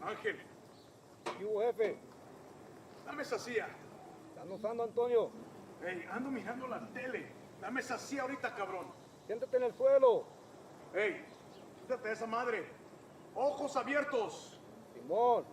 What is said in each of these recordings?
Ángel, ¿Qué hubo, jefe? dame esa silla. ¿Estás usando, Antonio? Hey, ando mirando la tele. Dame esa silla ahorita, cabrón. Siéntate en el suelo. Hey, quítate esa madre. Ojos abiertos. Simón.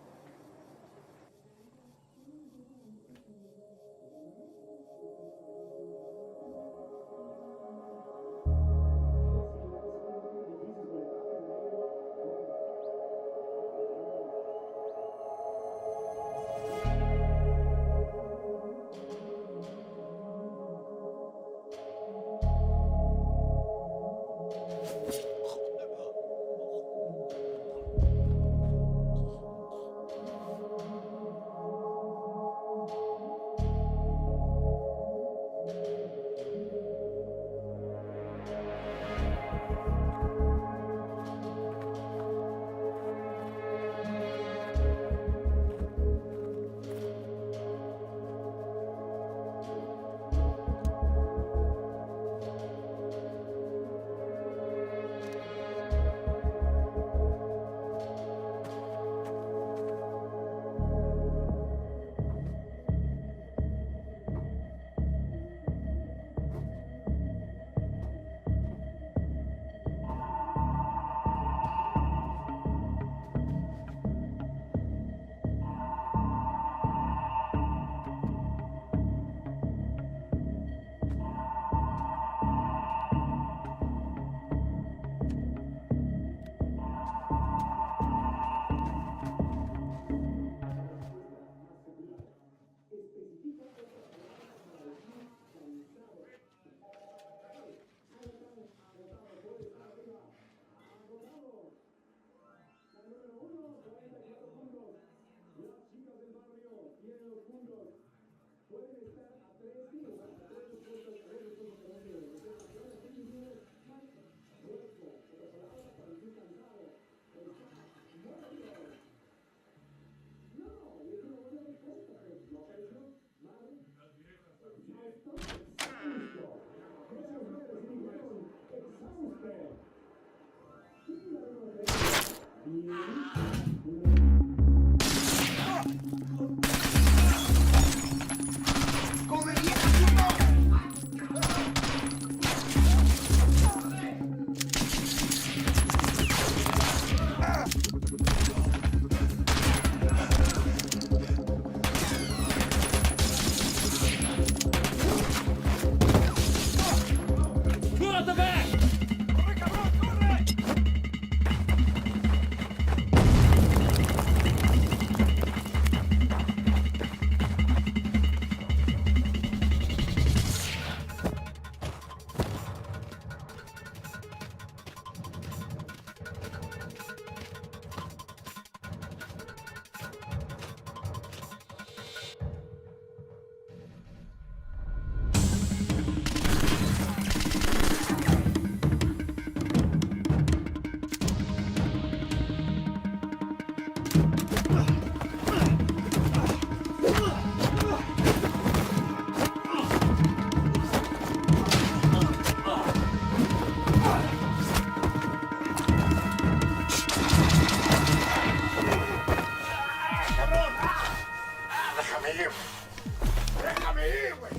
Déjame ir, güey.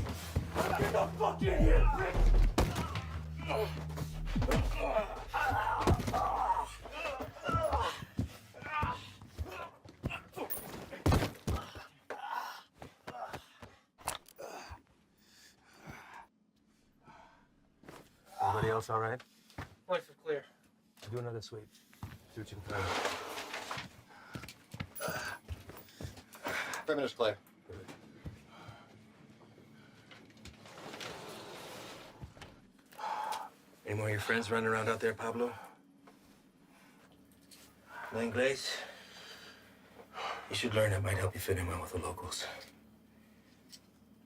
Get the fuck in here, bitch. Everybody else all right? Points are clear. Do another sweep. See what you can find. 5 minutes clear. Any more of your friends running around out there, Pablo? No Inglés? You should learn. It might help you fit in well with the locals.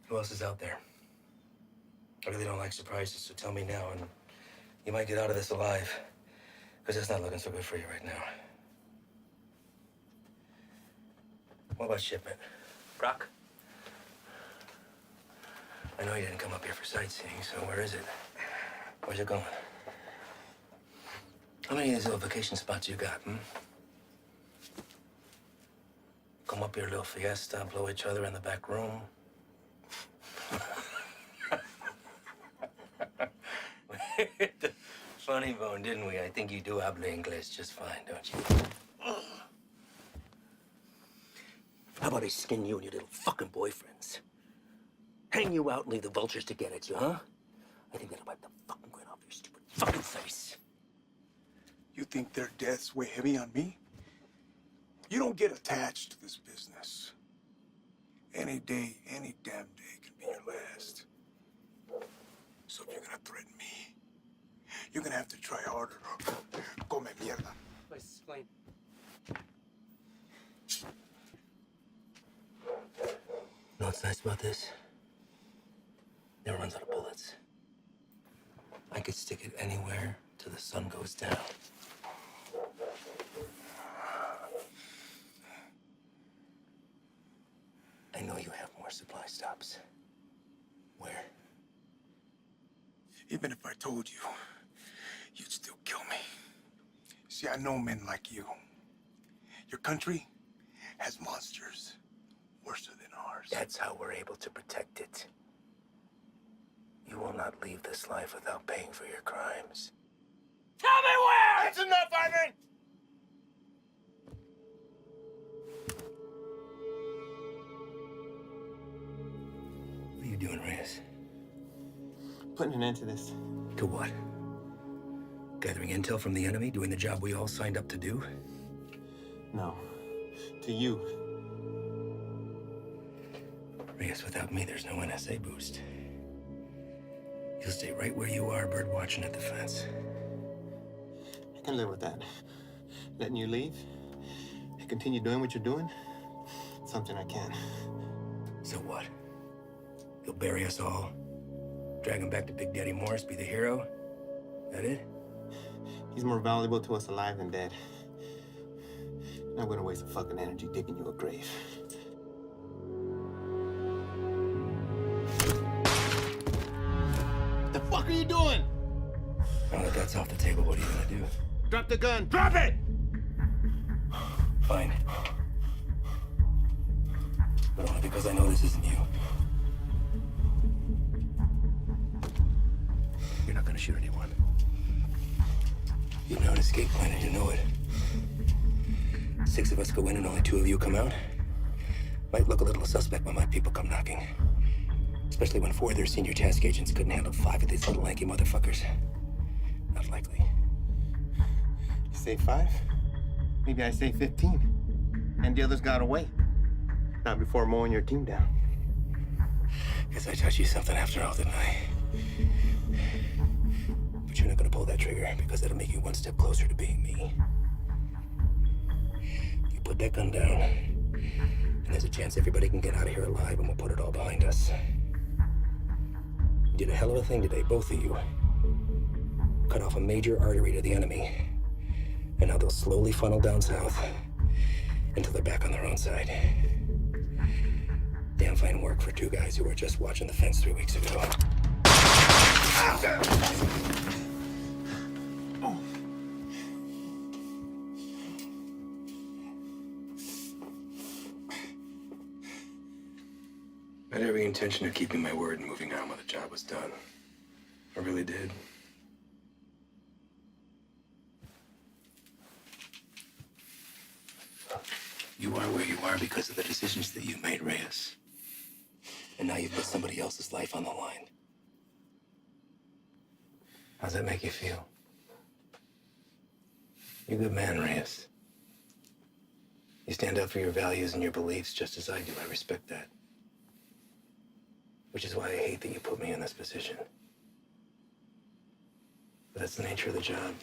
Who else is out there? I really don't like surprises, so tell me now, and you might get out of this alive, because it's not looking so good for you right now. What about shipment? Brock? I know you didn't come up here for sightseeing, so where is it? Where's it going? How many of these little vacation spots you got, come up here, a little fiesta, blow each other in the back room. Funny bone, didn't we? I think you do habla English just fine, don't you? How about I skin you and your little fucking boyfriends? Hang you out and leave the vultures to get at you, huh? I think that'll wipe the fucking grin off your stupid fucking face. You think their deaths weigh heavy on me? You don't get attached to this business. Any day, any damn day can be your last. So if you're gonna threaten me, you're gonna have to try harder. Come mierda. Let's explain. You know what's nice about this? Never runs out of bullets. I could stick it anywhere till the sun goes down. I know you have more supply stops. Where? Even if I told you, you'd still kill me. See, I know men like you. Your country has monsters worse than ours. That's how we're able to protect it. You will not leave this life without paying for your crimes. Tell me where! That's enough, Ivan! What are you doing, Reyes? Putting an end to this. To what? Gathering intel from the enemy, doing the job we all signed up to do? No. To you. Reyes, without me, there's no NSA boost. You'll stay right where you are, bird watching at the fence. I can live with that. Letting you leave and continue doing what you're doing, something I can. So what? You'll bury us all? Drag him back to Big Daddy Morris, be the hero? That it? He's more valuable to us alive than dead. I'm not gonna waste the fucking energy digging you a grave. What the fuck are you doing? Now that that's off the table, what are you gonna do? Drop the gun. Drop it! Fine. But only because I know this isn't you. You're not gonna shoot anyone. You know an escape plan and you know it. 6 of us go in and only 2 of you come out. Might look a little suspect when my people come knocking. Especially when 4 of their senior task agents couldn't handle 5 of these little lanky motherfuckers. Not likely. You say 5? Maybe I say 15. And the others got away. Not before mowing your team down. Guess I taught you something after all, didn't I? But you're not gonna pull that trigger because that'll make you 1 step closer to being me. You put that gun down, and there's a chance everybody can get out of here alive and we'll put it all behind us. You did a hell of a thing today, both of you. Cut off a major artery to the enemy. And now they'll slowly funnel down south until they're back on their own side. Damn fine work for 2 guys who were just watching the fence 3 weeks ago. I had every intention of keeping my word and moving on when the job was done. I really did. You are where you are because of the decisions that you made, Reyes. And now you've put somebody else's life on the line. How's that make you feel? You're a good man, Reyes. You stand up for your values and your beliefs just as I do. I respect that. Which is why I hate that you put me in this position. But that's the nature of the job.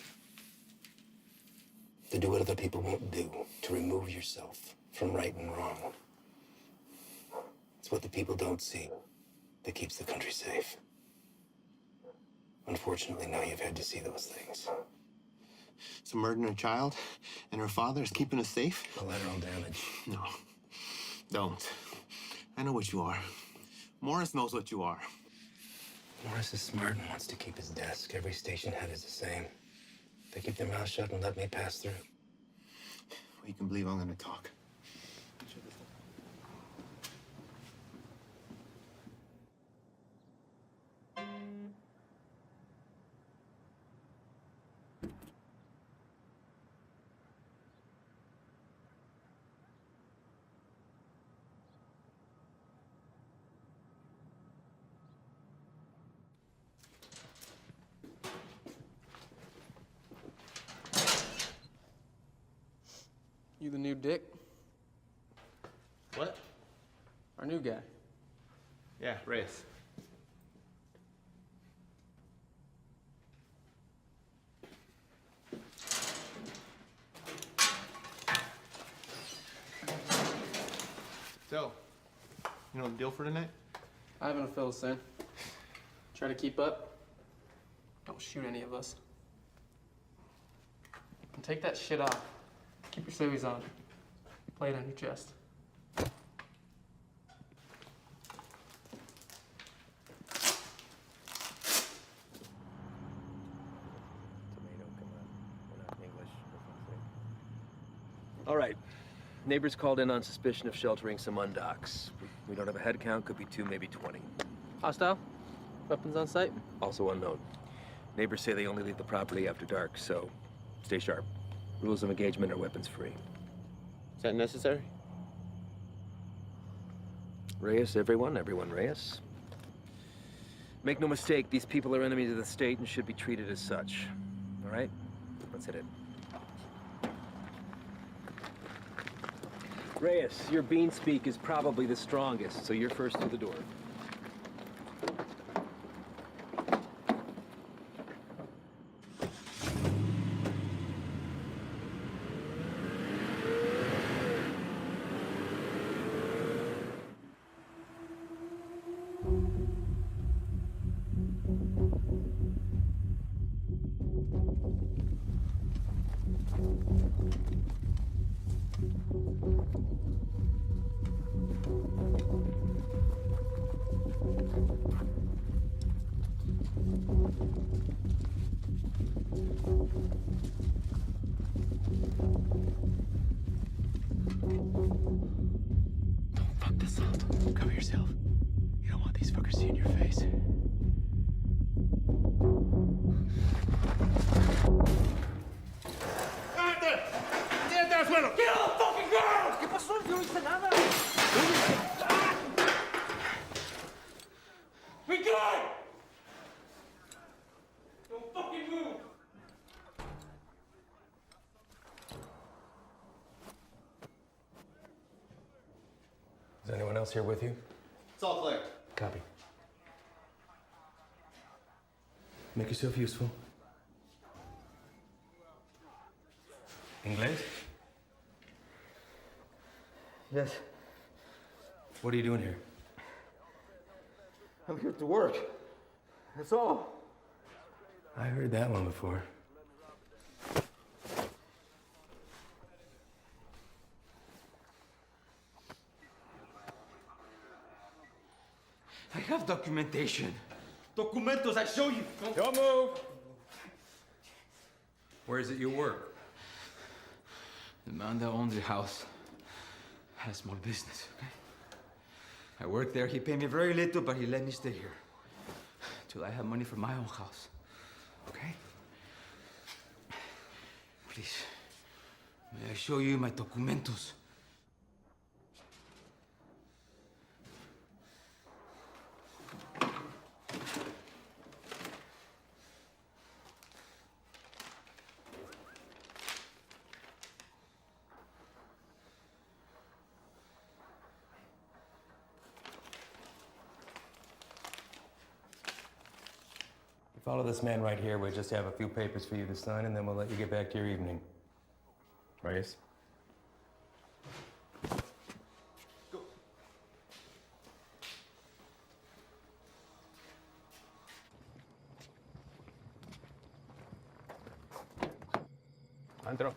To do what other people won't do, to remove yourself from right and wrong. It's what the people don't see that keeps the country safe. Unfortunately, now you've had to see those things. So murdering a child and her father is keeping us safe? Collateral damage. No, don't. I know what you are. Morris knows what you are. Morris is smart and wants to keep his desk. Every station head is the same. They keep their mouths shut and let me pass through. Well, you can believe I'm gonna talk. Shut this down. You the new Dick? What? Our new guy. Yeah, Reyes. So, you know the deal for tonight? I haven't a fill, son. Try to keep up. Don't shoot any of us. And take that shit off. Keep your civvies on. Play it on your chest. Tomato, come on. We're not English, for fuck's sake. All right. Neighbors called in on suspicion of sheltering some undocks. We don't have a head count, could be 2, maybe 20. Hostile? Weapons on site? Also unknown. Neighbors say they only leave the property after dark, so stay sharp. Rules of engagement are weapons free. Is that necessary? Reyes, everyone Reyes. Make no mistake, these people are enemies of the state and should be treated as such. All right? Let's hit it. Reyes, your bean speak is probably the strongest, so you're first through the door. Fuck this up. Cover yourself. You don't want these fuckers seeing your face. Is anyone else here with you? It's all clear. Copy. Make yourself useful. Inglés? Yes. What are you doing here? I'm here to work. That's all. I heard that one before. I have documentation. Documentos, I show you. Don't move! Where is it you work? The man that owns the house has a small business, okay? I work there. He paid me very little, but he let me stay here till I have money for my own house, okay? Please, may I show you my documentos? Follow this man right here. We'll just have a few papers for you to sign, and then we'll let you get back to your evening. Reyes? Go. Antro.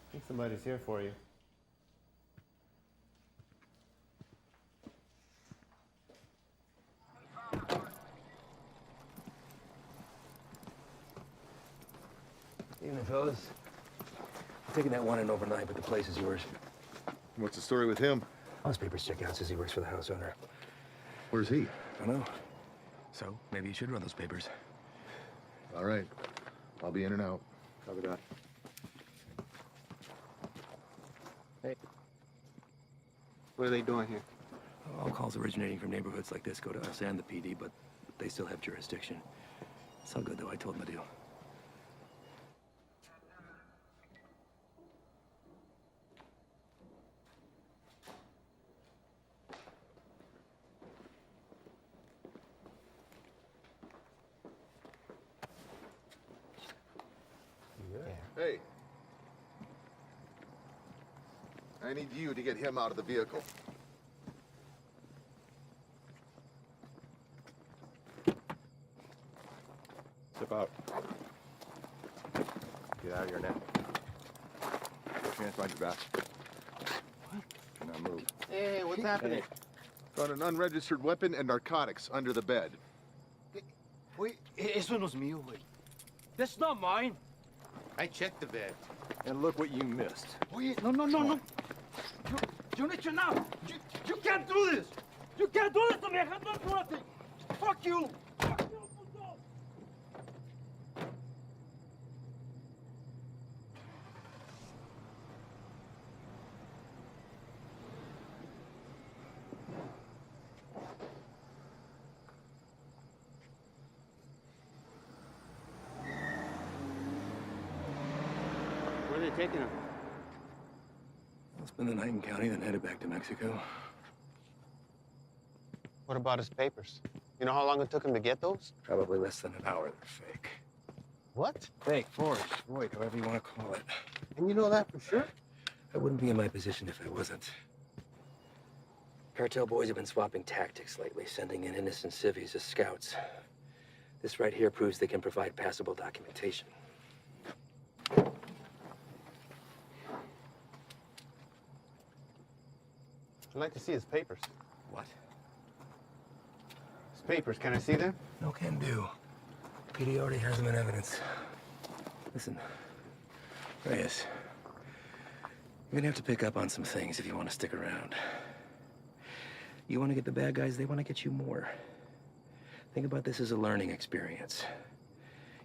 I think somebody's here for you. Evening, fellas. I'm taking that one in overnight, but the place is yours. What's the story with him? All his papers check out. Says he works for the house owner. Where's he? I don't know. So maybe you should run those papers. All right. I'll be in and out. Copy that. Hey. What are they doing here? All calls originating from neighborhoods like this go to us and the PD, but they still have jurisdiction. It's all good, though. I told them the deal. Hey. I need you to get him out of the vehicle. Step out. Get out of here now. Put your hands behind your back. Do not move. Hey, what's happening? Found an unregistered weapon and narcotics under the bed. Wait, eso no es mío, güey. That's not mine. I checked the bed. And look what you missed. Oye, no. Yo no he hecho nada. You can't do this. You can't do this to me. I have done nothing. Fuck you. Fuck you, puto. Where are they taking him? I'll spend the night in county, then headed back to Mexico. What about his papers? You know how long it took him to get those? Probably less than an hour. They're fake. What? Fake, forged, void, however you want to call it. And you know that for sure? I wouldn't be in my position if I wasn't. Cartel boys have been swapping tactics lately, sending in innocent civvies as scouts. This right here proves they can provide passable documentation. I'd like to see his papers. What? His papers, can I see them? No can do. PD already has them in evidence. Listen, Reyes, you're gonna have to pick up on some things if you want to stick around. You want to get the bad guys, they want to get you more. Think about this as a learning experience.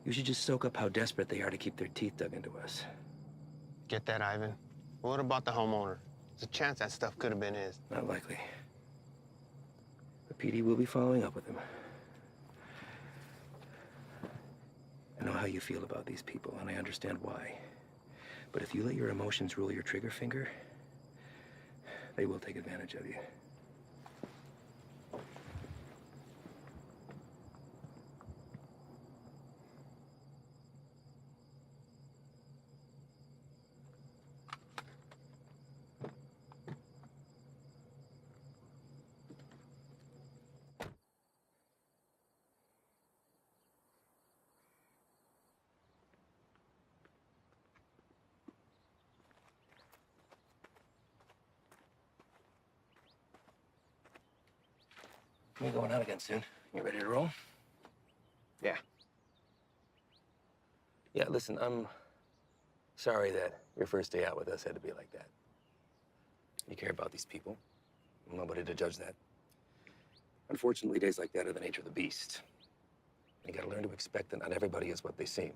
You should just soak up how desperate they are to keep their teeth dug into us. Get that, Ivan. What about the homeowner? There's a chance that stuff could have been his. Not likely. The PD will be following up with him. I know how you feel about these people, and I understand why. But if you let your emotions rule your trigger finger, they will take advantage of you. We're going out again soon. You ready to roll? Yeah. Yeah, listen, I'm sorry that your first day out with us had to be like that. You care about these people. I'm nobody to judge that. Unfortunately, days like that are the nature of the beast. You gotta learn to expect that not everybody is what they seem.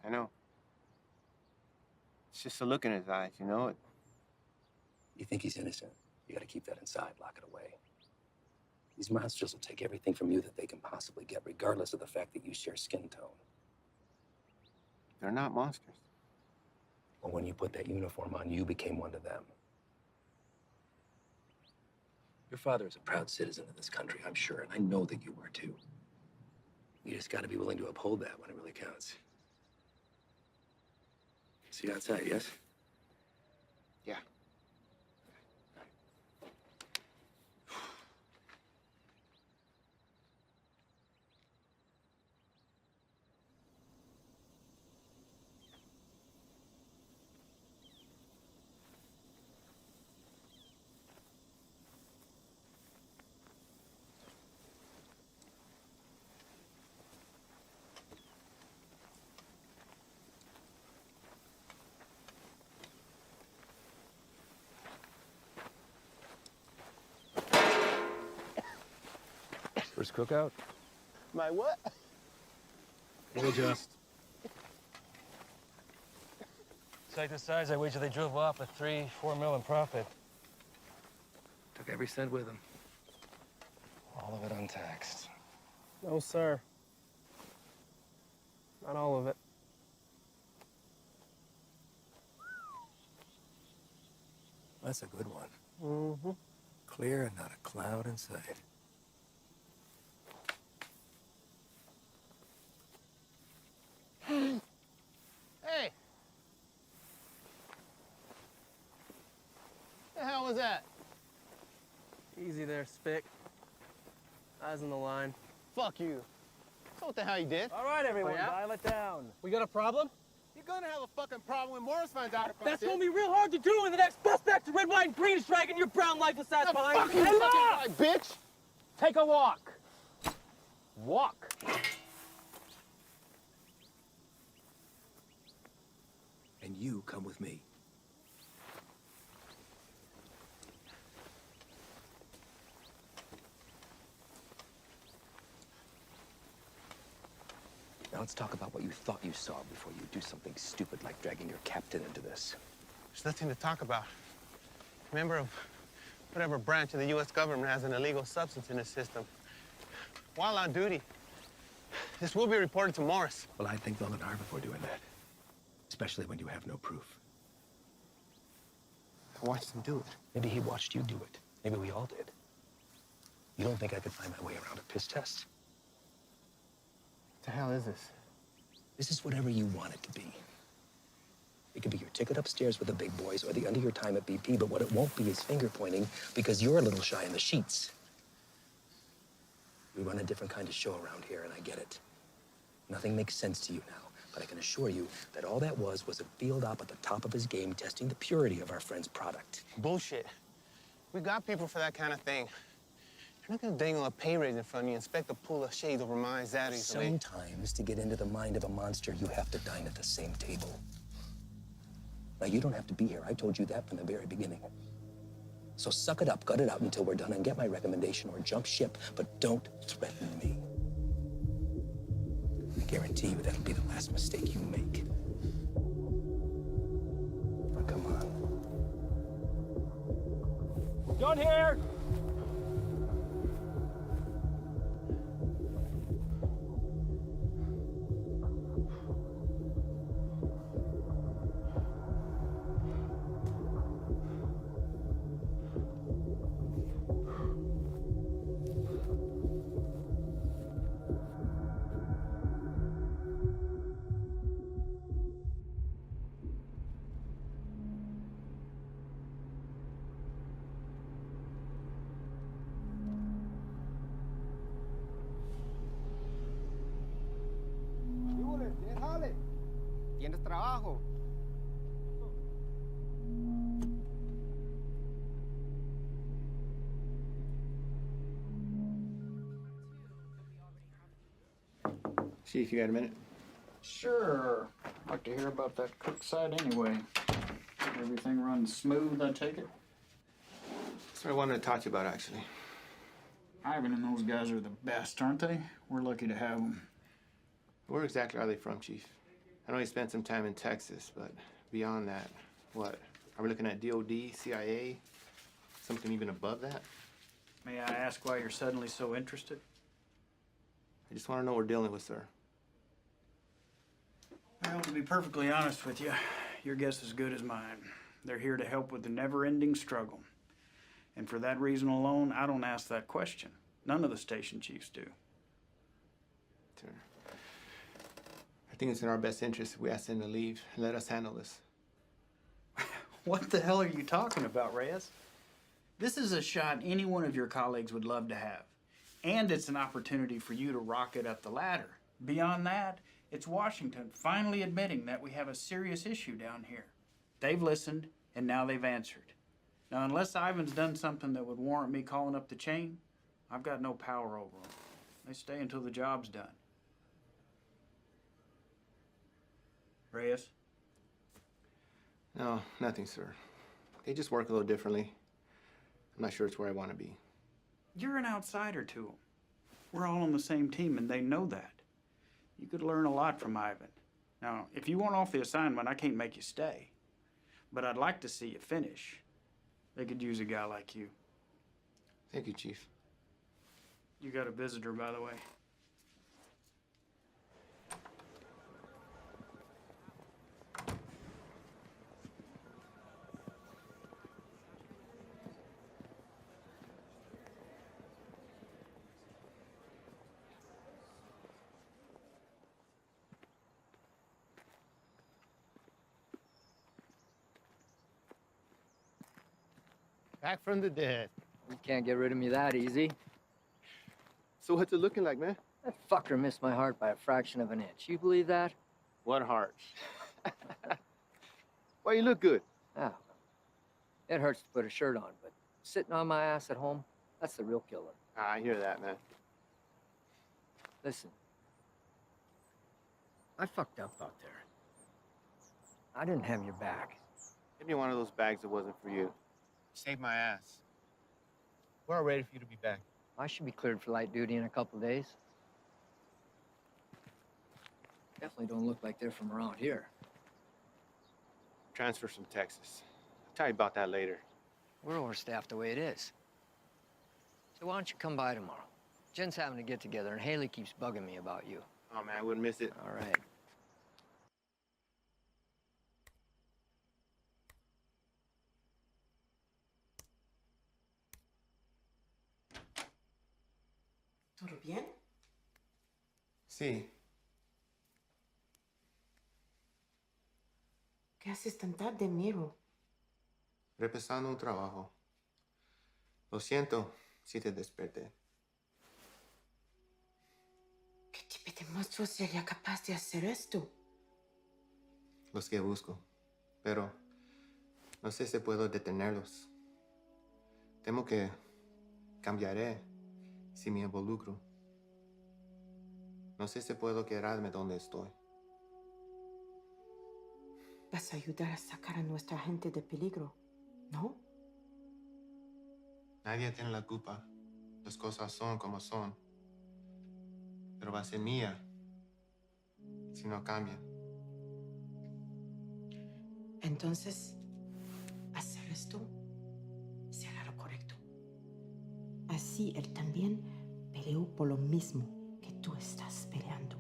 I know. It's just a look in his eyes, you know? You think he's innocent. You gotta keep that inside, lock it away. These monsters will take everything from you that they can possibly get, regardless of the fact that you share skin tone. They're not monsters. Well, when you put that uniform on, you became one to them. Your father is a proud citizen of this country, I'm sure, and I know that you were too. You just gotta be willing to uphold that when it really counts. See you outside, yes? Yeah. first cookout? My what? We'll adjust. Site this size, I wager they drove off with 3-4 mil in profit. Took every cent with them. All of it untaxed. No, sir. Not all of it. That's a good one. Mm-hmm. Clear and not a cloud in sight. Hey! The hell was that? Easy there, Spick. Eyes on the line. Fuck you. So what the hell you did? All right, everyone, Oh, yeah? dial it down. We got a problem? You're gonna have a fucking problem when Morris finds out about That's this. gonna be real hard to do when the next bus back to red, white, and green is dragging your brown lifeless ass behind Fuck you. you, Hey, fucking look! right, bitch! Take a walk. Walk. And you come with me. Now let's talk about what you thought you saw before you do something stupid like dragging your captain into this. There's nothing to talk about. Member of whatever branch of the U.S. government has an illegal substance in its system. While on duty, this will be reported to Morris. Well, I think they'll look hard before doing that. Especially when you have no proof. I watched him do it. Maybe he watched you do it. Maybe we all did. You don't think I could find my way around a piss test? What the hell is this? This is whatever you want it to be. It could be your ticket upstairs with the big boys or the end of your time at BP, but what it won't be is finger pointing because you're a little shy in the sheets. We run a different kind of show around here, and I get it. Nothing makes sense to you now, but I can assure you that all that was a field op at the top of his game testing the purity of our friend's product. Bullshit. We got people for that kind of thing. You're not gonna dangle a pay raise in front of you and expect to pull the shades over my zaddies. Sometimes, to get into the mind of a monster, you have to dine at the same table. Now, you don't have to be here. I told you that from the very beginning. So suck it up, gut it out until we're done, and get my recommendation or jump ship, but don't threaten me. I guarantee you that'll be the last mistake you make. Now, come on. John here. ¡Déjale! Tienes trabajo. Chief, you got a minute? Sure. Like to hear about that cook side anyway. Everything runs smooth, I take it? That's what I wanted to talk to you about, actually. Ivan and those guys are the best, aren't they? We're lucky to have them. Where exactly are they from, Chief? I know you spent some time in Texas, but beyond that, what? Are we looking at DOD, CIA, something even above that? May I ask why you're suddenly so interested? I just want to know what we're dealing with, sir. Well, to be perfectly honest with you, your guess is as good as mine. They're here to help with the never-ending struggle. And for that reason alone, I don't ask that question. None of the station chiefs do. Sir, I think it's in our best interest if we ask them to leave and let us handle this. What the hell are you talking about, Reyes? This is a shot any one of your colleagues would love to have. And it's an opportunity for you to rocket up the ladder. Beyond that, it's Washington finally admitting that we have a serious issue down here. They've listened, and now they've answered. Now, unless Ivan's done something that would warrant me calling up the chain, I've got no power over them. They stay until the job's done. Reyes? No, nothing, sir. They just work a little differently. I'm not sure it's where I want to be. You're an outsider to them. We're all on the same team, and they know that. You could learn a lot from Ivan. Now, if you want off the assignment, I can't make you stay. But I'd like to see you finish. They could use a guy like you. Thank you, Chief. You got a visitor, by the way. Back from the dead. You can't get rid of me that easy. So what's it looking like, man? That fucker missed my heart by a fraction of an inch. You believe that? What heart? Why you look good? Oh. It hurts to put a shirt on, but sitting on my ass at home, that's the real killer. I hear that, man. Listen. I fucked up out there. I didn't have your back. Give me one of those bags that wasn't for you. Saved my ass. We're all ready for you to be back. I should be cleared for light duty in a couple of days. Definitely don't look like they're from around here. Transfers from Texas. I'll tell you about that later. We're overstaffed the way it is. So why don't you come by tomorrow? Jen's having a get-together, and Haley keeps bugging me about you. Oh, man, I wouldn't miss it. All right. ¿Todo bien? Sí. ¿Qué haces tan tarde, Miro? Repasando un trabajo. Lo siento si te desperté. ¿Qué tipo de monstruo sería capaz de hacer esto? Los que busco. Pero no sé si puedo detenerlos. Temo que cambiaré si me involucro. No sé si puedo quedarme donde estoy. Vas a ayudar a sacar a nuestra gente de peligro, ¿no? Nadie tiene la culpa. Las cosas son como son. Pero va a ser mía si no cambian. Entonces, hacer esto será lo correcto. Así él también peleó por lo mismo que tú estás peleando.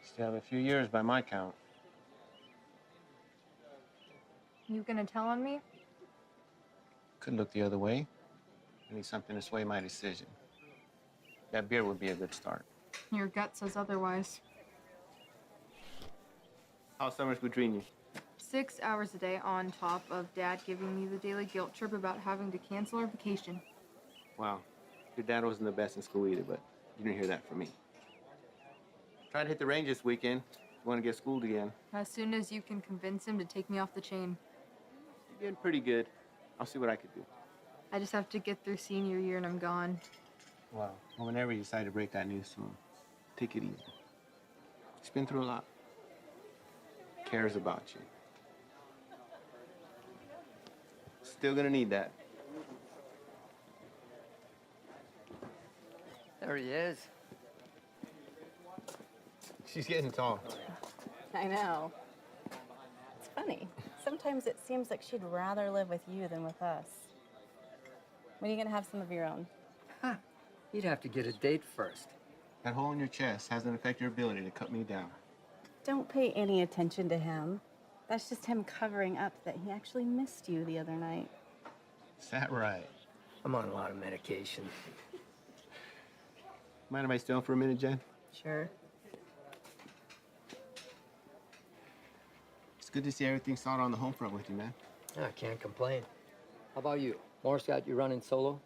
Still have a few years by my count. You gonna tell on me? Could look the other way. I need something to sway my decision. That beer would be a good start. Your gut says otherwise. How's summer's between you? 6 hours a day on top of Dad giving me the daily guilt trip about having to cancel our vacation. Wow. Your dad wasn't the best in school either, but you didn't hear that from me. Trying to hit the range this weekend. You want to get schooled again. As soon as you can convince him to take me off the chain. You're getting pretty good. I'll see what I could do. I just have to get through senior year and I'm gone. Well, whenever you decide to break that news to him, take it easy. He's been through a lot. Cares about you. Still gonna need that. There he is. She's getting tall. I know. It's funny. Sometimes it seems like she'd rather live with you than with us. When are you gonna have some of your own? Huh. You'd have to get a date first. That hole in your chest hasn't affected your ability to cut me down. Don't pay any attention to him. That's just him covering up that he actually missed you the other night. Is that right? I'm on a lot of medication. Mind if I stay on for a minute, Jen? Sure. It's good to see everything started on the home front with you, man. I can't complain. How about you? Morris got you running solo?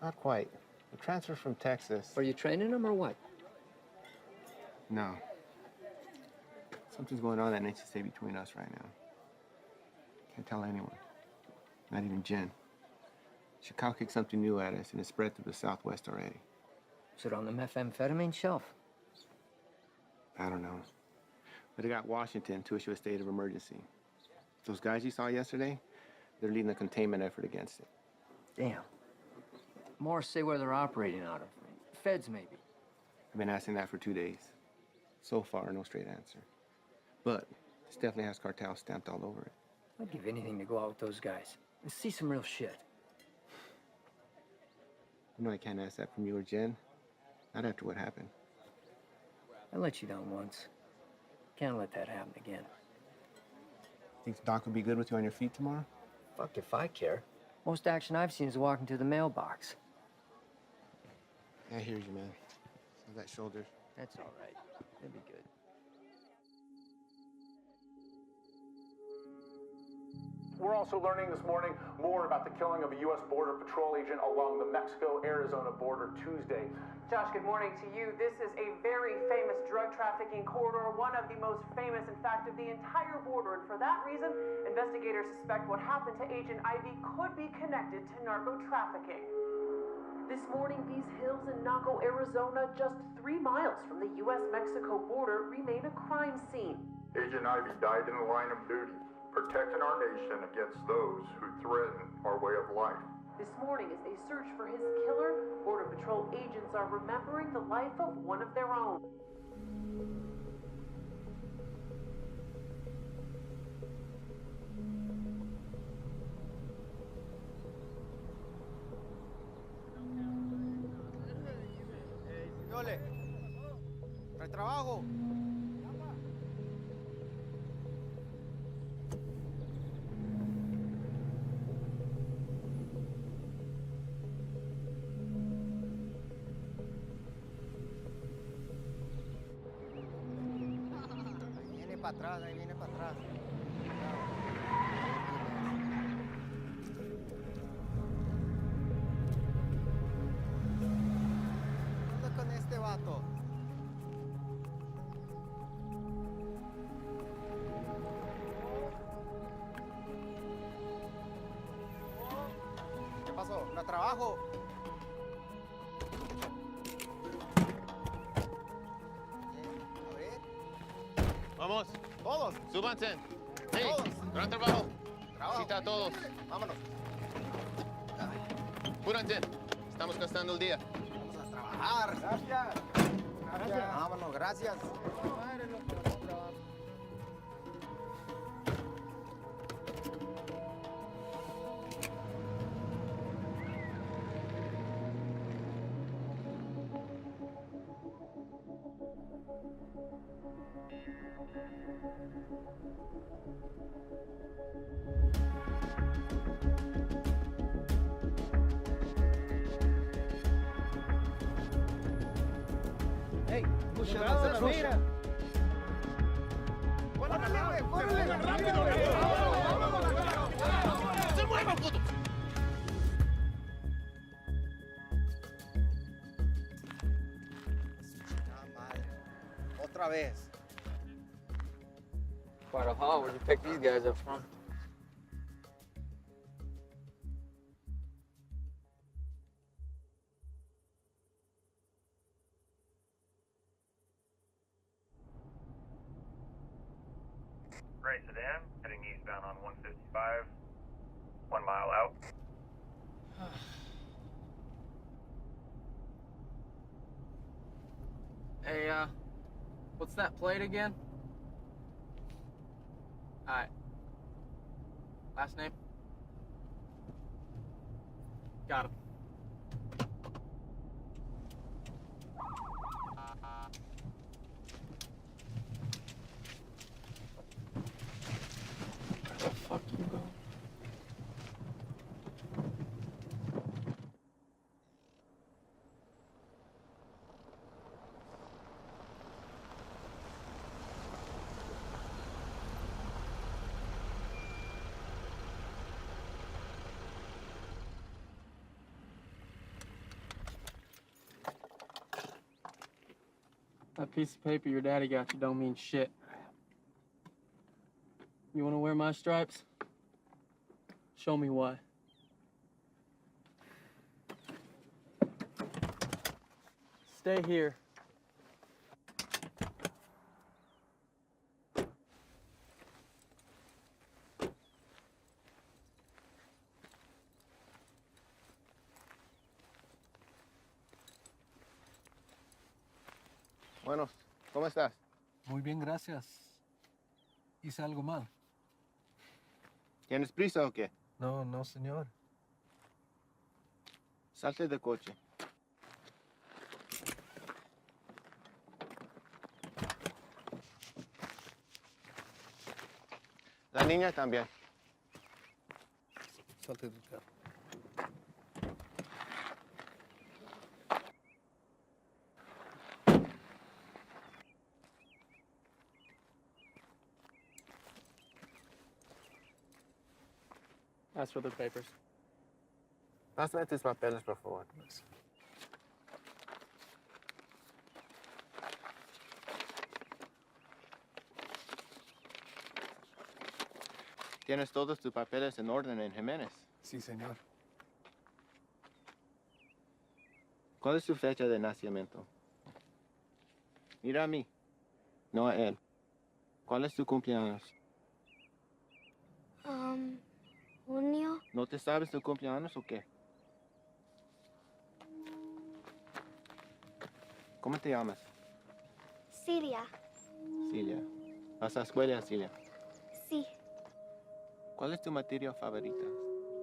Not quite. A transfer from Texas. Are you training them or what? No. Something's going on that needs to stay between us right now. Can't tell anyone. Not even Jen. Chicago kicked something new at us, and it's spread through the Southwest already. Is it on the methamphetamine shelf? I don't know. But it got Washington to issue a state of emergency. Those guys you saw yesterday, they're leading a containment effort against it. Damn. More say where they're operating out of. Feds, maybe. I've been asking that for 2 days. So far, no straight answer. But this definitely has cartel stamped all over it. I'd give anything to go out with those guys and see some real shit. You know I can't ask that from you or Jen. Not after what happened. I let you down once. Can't let that happen again. Think Doc would be good with you on your feet tomorrow? Fuck if I care. Most action I've seen is walking to the mailbox. I hear you, man. How's that shoulder? That's all right. It'll be good. We're also learning this morning more about the killing of a U.S. Border Patrol agent along the Mexico-Arizona border Tuesday. Josh, good morning to you. This is a very famous drug trafficking corridor, one of the most famous, in fact, of the entire border. And for that reason, investigators suspect what happened to Agent Ivy could be connected to narco trafficking. This morning, these hills in Naco, Arizona, just 3 miles from the U.S.-Mexico border, remain a crime scene. Agent Ivy died in the line of duty, protecting our nation against those who threaten our way of life. This morning, as they search for his killer, Border Patrol agents are remembering the life of one of their own. Yole, ¿trae trabajo? Ahí viene para atrás. ¿Qué onda con este vato? ¿Qué pasó? ¿No trabajo? Vamos. Todos. Súbanse. Hey, Todos. gran trabajo. Trabajo. Cita a todos. Vámonos. Apúrense. Estamos gastando el día. Vamos a trabajar. Gracias. Gracias. Vámonos, gracias. Hey, cuidado, mira. ¡Córrele, güey! ¡Córrele! ¡Rápido, güey! ¡Se muevan, puto! Madre. Otra vez. Quite a haul. Where'd you pick these guys up from? Gray sedan, heading eastbound on 155, 1 mile out. Hey, what's that plate again? Alright. Last name? Got him. Where the fuck you go? That piece of paper your daddy got you don't mean shit. You want to wear my stripes? Show me why. Stay here. Bueno, ¿cómo estás? Muy bien, gracias. ¿Hice algo mal? ¿Tienes prisa o qué? No, no, señor. Salte del coche. La niña también. Salte del carro. Ask for the papers. Pásame tus papeles, por favor. ¿Tienes todos tus papeles en orden en Jiménez? Sí, señor. ¿Cuál es su fecha de nacimiento? Mira a mí, no a él. ¿Cuál es tu cumpleaños? Junio. ¿No te sabes tu cumpleaños o qué? ¿Cómo te llamas? Cilia. Cilia. ¿Vas a la escuela, Cilia? Sí. ¿Cuál es tu materia favorita?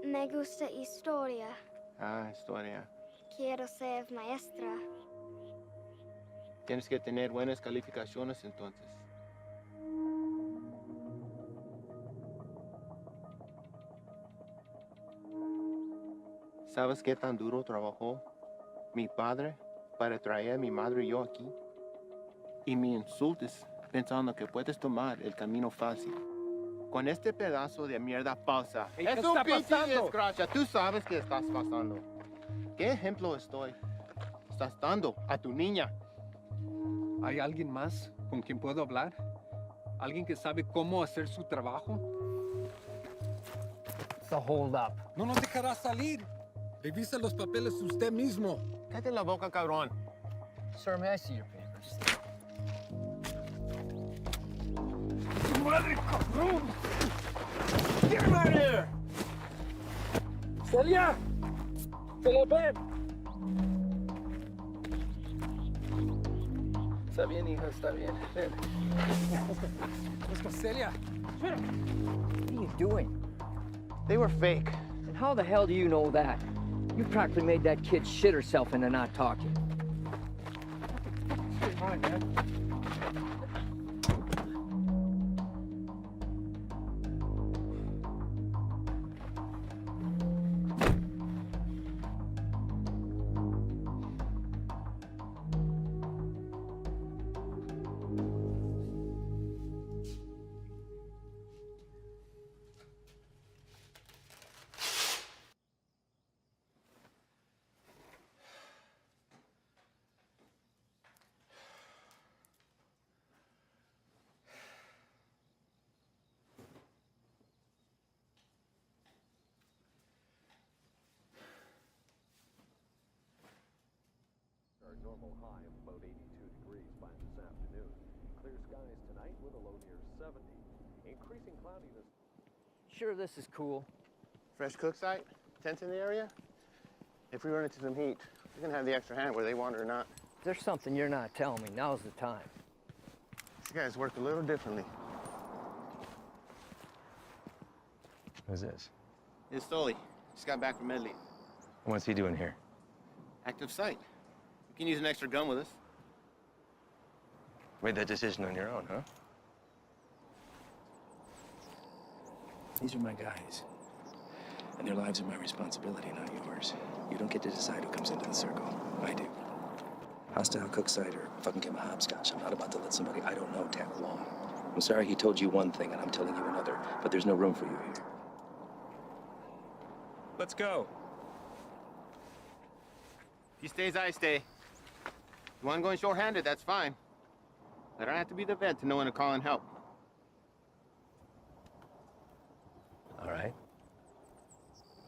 Me gusta historia. Ah, historia. Quiero ser maestra. Tienes que tener buenas calificaciones entonces. ¿Sabes qué tan duro trabajó mi padre para traer a mi madre y yo aquí? Y me insultes pensando que puedes tomar el camino fácil. Con este pedazo de mierda falsa. Hey, es ¿qué un está pinche pasando? desgracia. Tú sabes qué estás pasando. ¿Qué ejemplo estás dando a tu niña? ¿Hay alguien más con quien puedo hablar? ¿Alguien que sabe cómo hacer su trabajo? It's a hold up. No nos dejará salir. Revisa los papeles usted mismo. Cállate la boca, cabrón. Sir, may I see your papers? ¡Madre, cabrón! Get him out of here! ¡Celia! ¡Celia, ven! Está bien, hija, está bien. Ven. Let's go, Celia. What are you doing? They were fake. And how the hell do you know that? You practically made that kid shit herself into not talking. Fine, man. Our normal high of about 82 degrees by this afternoon. Clear skies tonight with a low near 70. Increasing cloudiness. Sure, this is cool. Fresh cook site, tents in the area. If we run into some heat, we're gonna have the extra hand whether they want it or not. There's something you're not telling me. Now's the time. These guys work a little differently. Who's this? It's Stoli. Just got back from Medley. What's he doing here? Active site. You can use an extra gun with us. Made that decision on your own, huh? These are my guys. And their lives are my responsibility, not yours. You don't get to decide who comes into the circle. I do. Hostile cook site or fucking give him a hopscotch. I'm not about to let somebody I don't know tag along. I'm sorry he told you one thing and I'm telling you another, but there's no room for you here. Let's go. He stays, I stay. You want going short-handed, that's fine. I don't have to be the vet to know when to call and help. All right.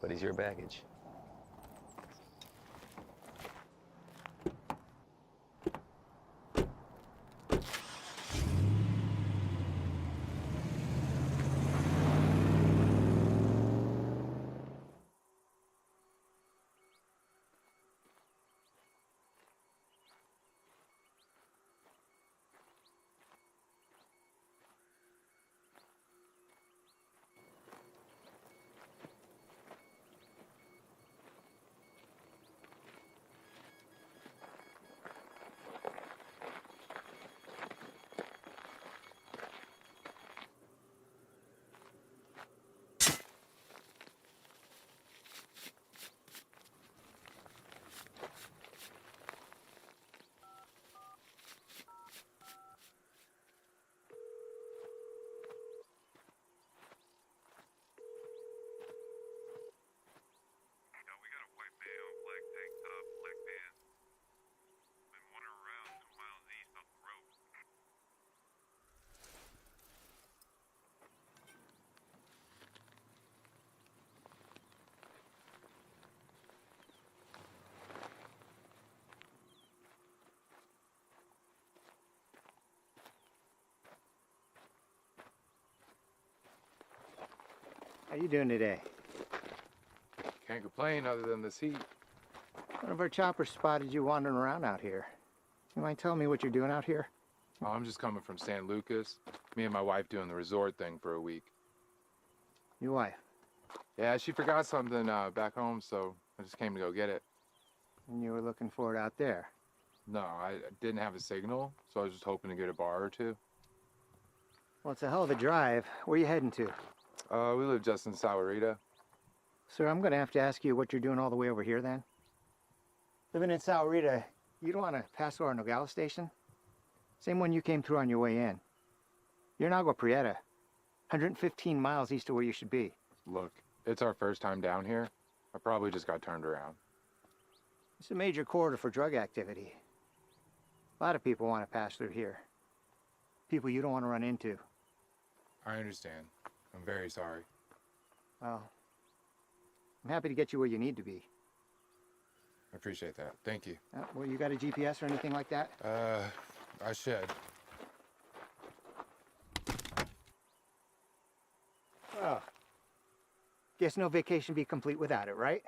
What is your baggage? How you doing today? Can't complain other than this heat. One of our choppers spotted you wandering around out here. You mind telling me what you're doing out here? Oh, I'm just coming from San Lucas. Me and my wife doing the resort thing for a week. Your wife? Yeah, she forgot something back home, so I just came to go get it. And you were looking for it out there? No, I didn't have a signal, so I was just hoping to get a bar or two. Well, it's a hell of a drive. Where are you heading to? We live just in 𝚁𝙴𝙀. Sir, I'm going to have to ask you what you're doing all the way over here then. Living in 𝚁𝙀𝙀, you don't want to pass through our Nogales station? Same one you came through on your way in. You're in Agua Prieta, 115 miles east of where you should be. Look, it's our first time down here. I probably just got turned around. It's a major corridor for drug activity. A lot of people want to pass through here. People you don't want to run into. I understand. I'm very sorry. Well, I'm happy to get you where you need to be. I appreciate that. Thank you. Well, you got a GPS or anything like that? I should. Well, guess no vacation be complete without it, right?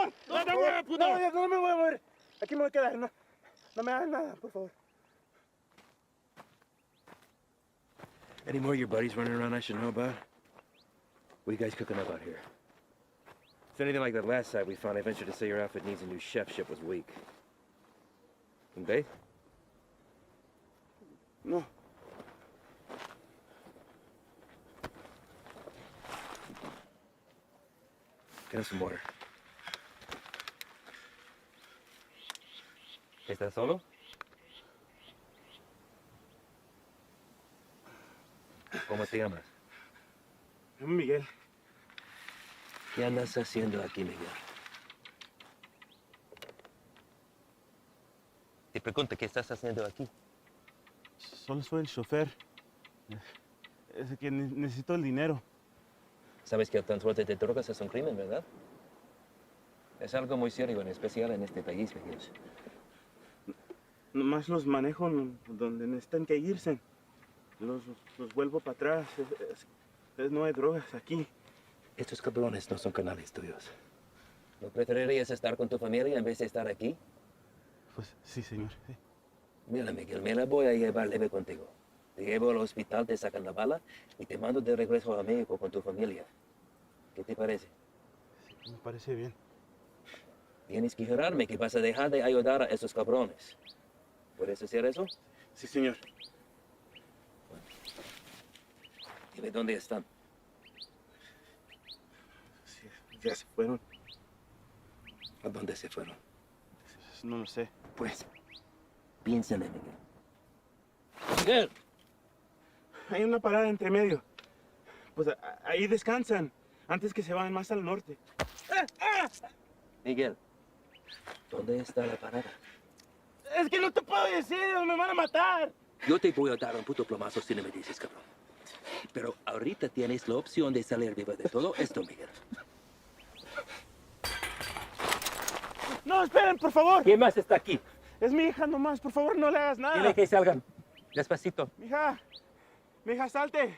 favor! ¡No te muevas, puto! No me voy a mover. Aquí me voy a quedar. No me hagas nada, por favor. Any more of your buddies running around I should know about? What are you guys cooking up out here? If anything like that last site we found, I venture to say your outfit needs a new chef. Ship was weak. And Babe? No. Get us some water. ¿Estás solo? ¿Cómo te llamas? Miguel. ¿Qué andas haciendo aquí, Miguel? Te pregunto, ¿qué estás haciendo aquí? Solo soy el chofer. Es que necesito el dinero. Sabes que el transporte de drogas es un crimen, ¿verdad? Es algo muy serio, en especial en este país, Miguel. Nomás los manejo donde necesitan que irse. Los vuelvo para atrás. No hay drogas aquí. Estos cabrones no son canales tuyos. ¿No preferirías estar con tu familia en vez de estar aquí? Pues sí, señor. Sí. Mira, Miguel, me la voy a llevar leve contigo. Te llevo al hospital, te sacan la bala y te mando de regreso a México con tu familia. ¿Qué te parece? Sí, me parece bien. Tienes que jurarme que vas a dejar de ayudar a esos cabrones. ¿Puedes hacer eso? Sí, señor. Bueno. Dime dónde están. Sí, ya se fueron. ¿A dónde se fueron? No lo sé. Pues, piénsale, Miguel. ¡Miguel! Hay una parada entre medio. Pues ahí descansan, antes que se vayan más al norte. Miguel, ¿dónde está la parada? Es que no te puedo decir, me van a matar. Yo te voy a dar un puto plomazo si no me dices, cabrón. Pero ahorita tienes la opción de salir vivo de todo esto, Miguel. No, esperen, por favor. ¿Quién más está aquí? Es mi hija nomás, por favor, no le hagas nada. Dile que salgan. Despacito. Mija, salte.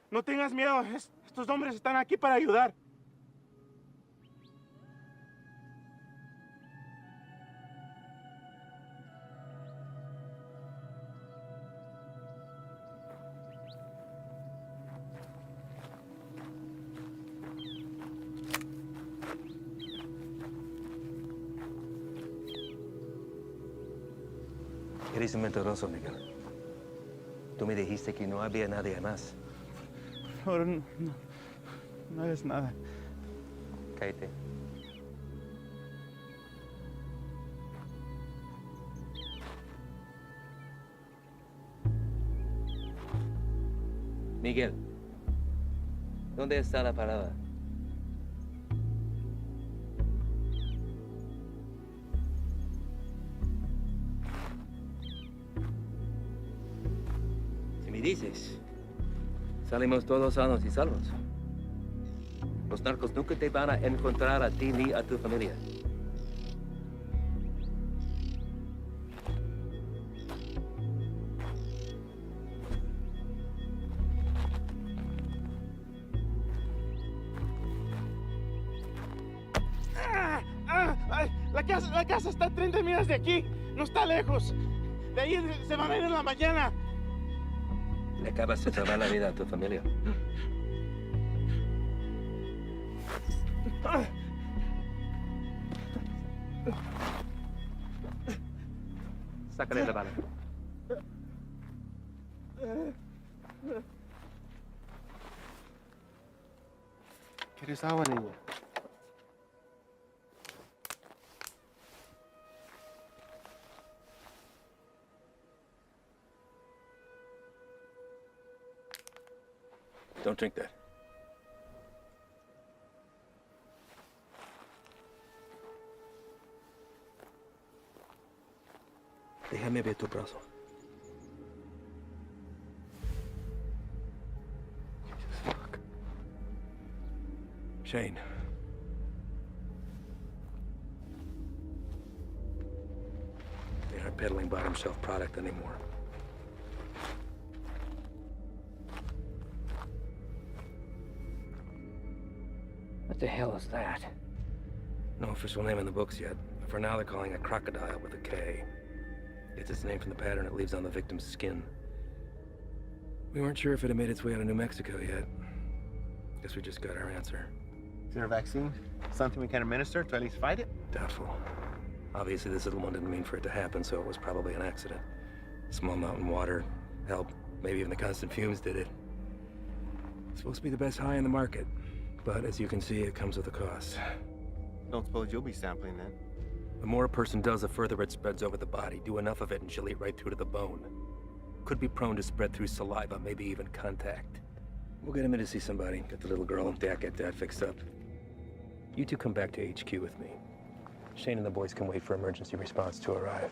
No tengas miedo, estos hombres están aquí para ayudar. Eres un mentiroso, Miguel. Tú me dijiste que no había nadie más. Por favor, no hagas nada. Cállate. Miguel, ¿dónde está la parada? Dices, salimos todos sanos y salvos. Los narcos nunca te van a encontrar a ti ni a tu familia. La casa está a 30 millas de aquí, no está lejos. De ahí se van a ir en la mañana. Le acabas de salvar la vida a tu familia. Sácale la bala. ¿Quieres agua, niña? Don't drink that. Déjame ver tu brazo. Fuck. Shane. They aren't peddling bottom shelf product anymore. What the hell is that? No official name in the books yet. For now, they're calling it crocodile with a K. Gets its name from the pattern it leaves on the victim's skin. We weren't sure if it had made its way out of New Mexico yet. Guess we just got our answer. Is there a vaccine? Something we can administer to at least fight it? Doubtful. Obviously, this little one didn't mean for it to happen, so it was probably an accident. Small mountain water, hell, maybe even the constant fumes did it. It's supposed to be the best high in the market, but as you can see, it comes with a cost. Don't suppose you'll be sampling then? The more a person does, the further it spreads over the body. Do enough of it and she'll eat right through to the bone. Could be prone to spread through saliva, maybe even contact. We'll get him in to see somebody. Get the little girl and Dak get that fixed up. You two come back to HQ with me. Shane and the boys can wait for emergency response to arrive.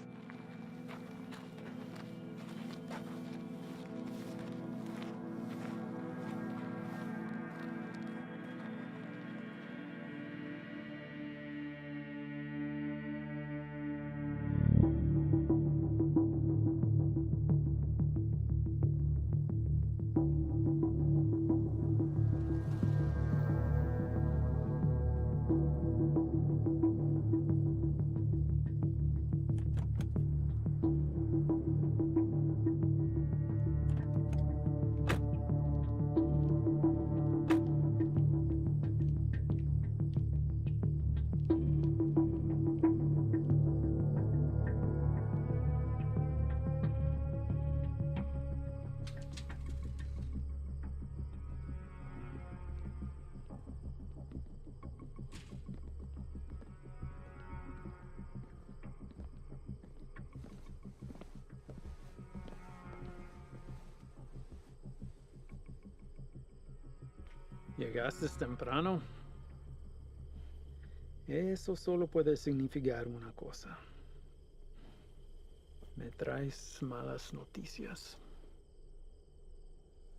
Llegaste temprano. Eso solo puede significar una cosa. Me traes malas noticias.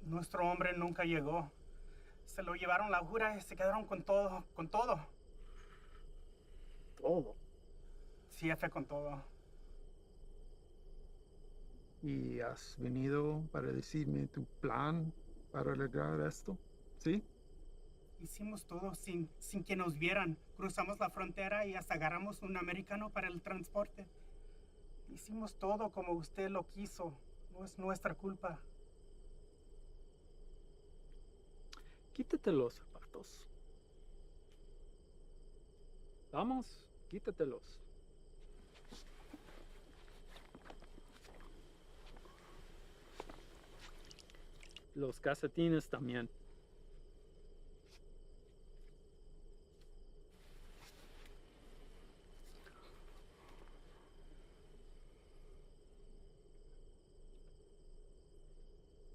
Nuestro hombre nunca llegó. Se lo llevaron la jura y se quedaron con todo, con todo. ¿Todo? Sí, jefe, con todo. ¿Y has venido para decirme tu plan para arreglar esto? ¿Sí? Hicimos todo sin que nos vieran. Cruzamos la frontera y hasta agarramos un americano para el transporte. Hicimos todo como usted lo quiso. No es nuestra culpa. Quítate los zapatos. Vamos, quítatelos. Los calcetines también.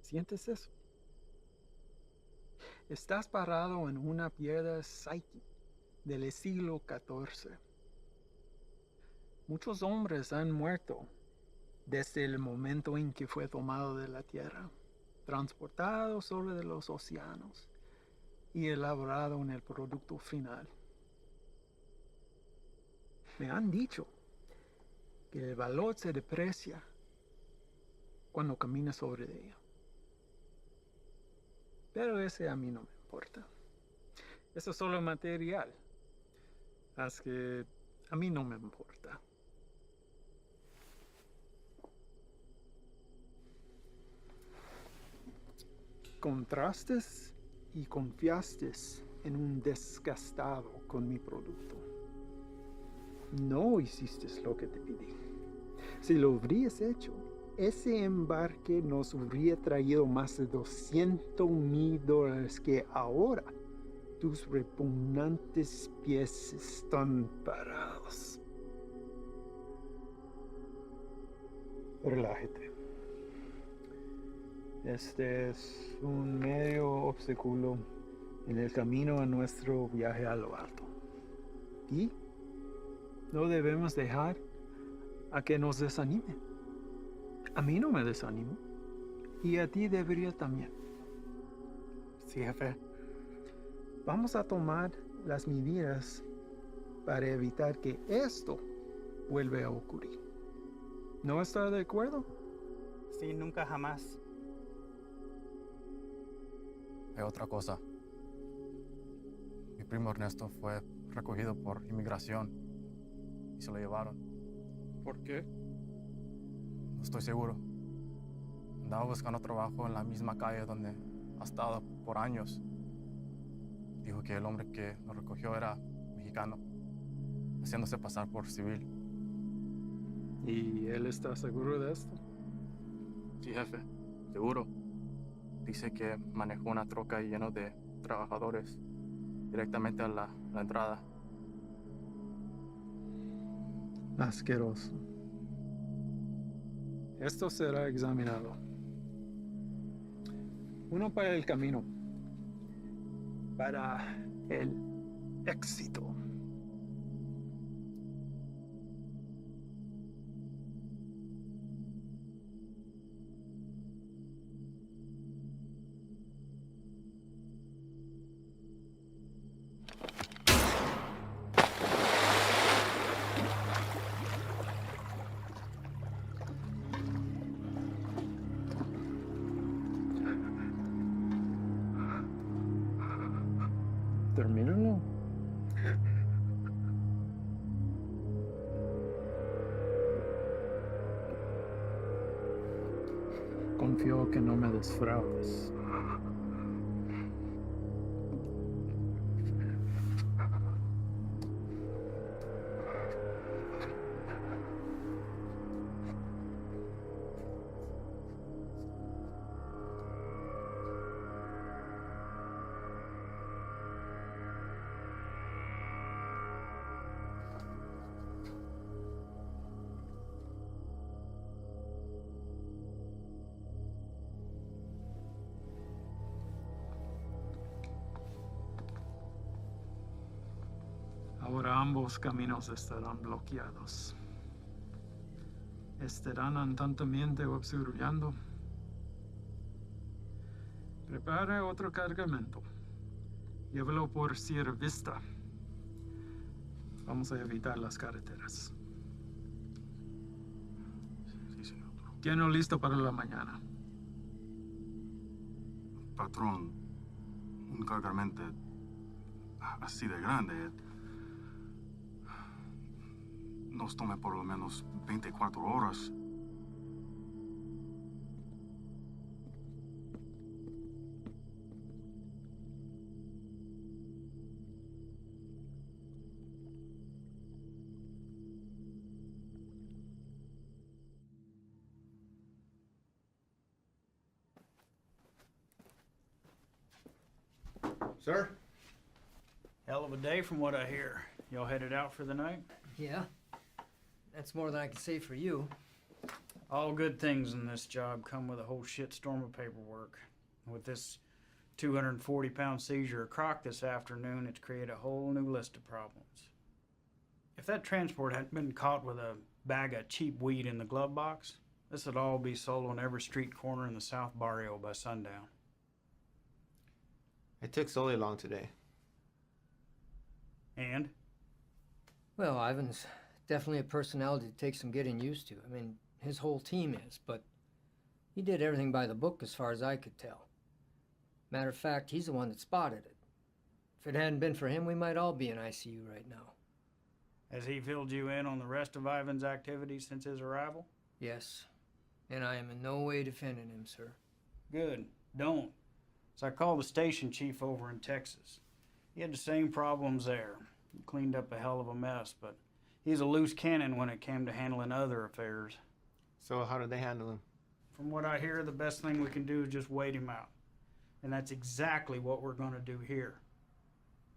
¿Sientes eso? Estás parado en una piedra psyche del siglo XIV. Muchos hombres han muerto desde el momento en que fue tomado de la tierra, transportado sobre los océanos y elaborado en el producto final. Me han dicho que el valor se deprecia cuando caminas sobre ella. Pero ese a mí no me importa. Eso es solo material. Así que a mí no me importa. Contrastes y confiaste en un desgastado con mi producto. No hiciste lo que te pedí. Si lo hubieras hecho, ese embarque nos hubiera traído más de $200,000 que ahora tus repugnantes pies están parados. Relájate. Este es un medio obstáculo en el camino a nuestro viaje a lo alto. Y no debemos dejar a que nos desanime. A mí no me desanimo. Y a ti debería también. Sí, jefe. Vamos a tomar las medidas para evitar que esto vuelva a ocurrir. ¿No está de acuerdo? Sí, nunca jamás. Hay otra cosa. Mi primo Ernesto fue recogido por inmigración y se lo llevaron. ¿Por qué? No estoy seguro. Andaba buscando trabajo en la misma calle donde ha estado por años. Dijo que el hombre que lo recogió era mexicano, haciéndose pasar por civil. ¿Y él está seguro de esto? Sí, jefe, seguro. Dice que manejó una troca llena de trabajadores directamente a la entrada. Asqueroso. Esto será examinado. Uno para el camino. Para el éxito. Termínalo. Confío que no me defraudes. Ahora ambos caminos estarán bloqueados. Estarán andantamente obstruyendo. Prepare otro cargamento. Llévelo por Sierra Vista. Vamos a evitar las carreteras. Sí, señor. Tiene listo para la mañana. Patrón, un cargamento así de grande nos toma por lo menos 24 horas. Sir? Hell of a day from what I hear. Y'all headed out for the night? Yeah. That's more than I can say for you. All good things in this job come with a whole shitstorm of paperwork. With this 240-pound seizure of croc this afternoon, it's created a whole new list of problems. If that transport hadn't been caught with a bag of cheap weed in the glove box, this would all be sold on every street corner in the South Barrio by sundown. It took Sully long today. And? Well, Ivan's definitely a personality that takes some getting used to. I mean, his whole team is, but he did everything by the book as far as I could tell. Matter of fact, he's the one that spotted it. If it hadn't been for him, we might all be in ICU right now. Has he filled you in on the rest of Ivan's activities since his arrival? Yes, and I am in no way defending him, sir. Good. Don't. So I called the station chief over in Texas. He had the same problems there. He cleaned up a hell of a mess, but he's a loose cannon when it came to handling other affairs. So how did they handle him? From what I hear, the best thing we can do is just wait him out. And that's exactly what we're going to do here.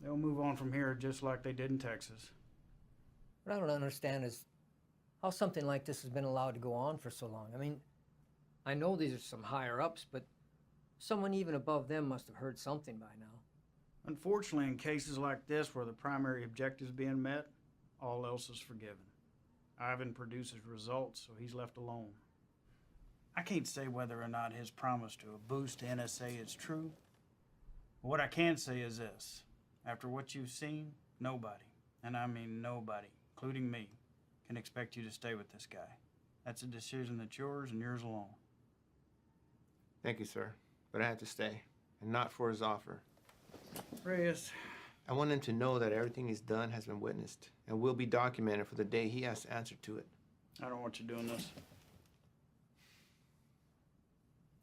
They'll move on from here just like they did in Texas. What I don't understand is how something like this has been allowed to go on for so long. I mean, I know these are some higher-ups, but someone even above them must have heard something by now. Unfortunately, in cases like this where the primary objective is being met, all else is forgiven. Ivan produces results, so he's left alone. I can't say whether or not his promise to a boost to NSA is true. But what I can say is this. After what you've seen, nobody, and I mean nobody, including me, can expect you to stay with this guy. That's a decision that's yours and yours alone. Thank you, sir. But I had to stay, and not for his offer. Reyes. I want him to know that everything he's done has been witnessed and will be documented for the day he has to answer to it. I don't want you doing this.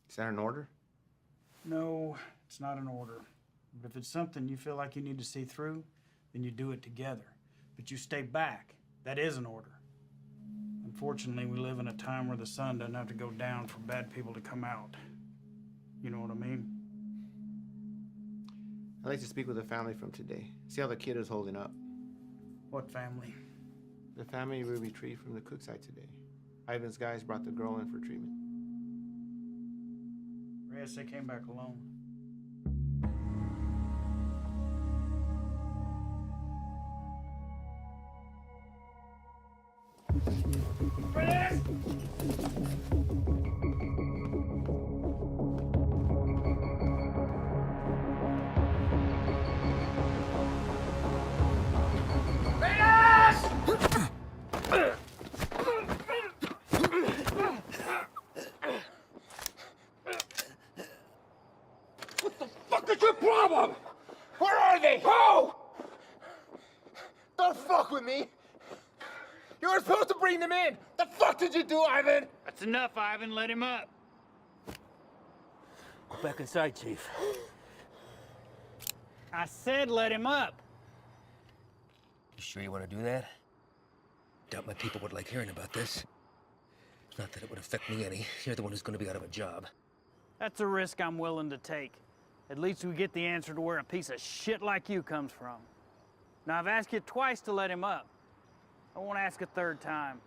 Is that an order? No, it's not an order. But if it's something you feel like you need to see through, then you do it together. But you stay back. That is an order. Unfortunately, we live in a time where the sun doesn't have to go down for bad people to come out. You know what I mean? I'd like to speak with the family from today. See how the kid is holding up. What family? The family we retrieved from the cook site today. Ivan's guys brought the girl in for treatment. Reyes, they came back alone. Reyes! What is your problem? Where are they? Who? Don't fuck with me! You were supposed to bring them in! The fuck did you do, Ivan? That's enough, Ivan. Let him up. Go back inside, Chief. I said let him up. You sure you want to do that? Doubt my people would like hearing about this. Not that it would affect me any. You're the one who's going to be out of a job. That's a risk I'm willing to take. At least we get the answer to where a piece of shit like you comes from. Now, I've asked you twice to let him up. I won't ask a third time.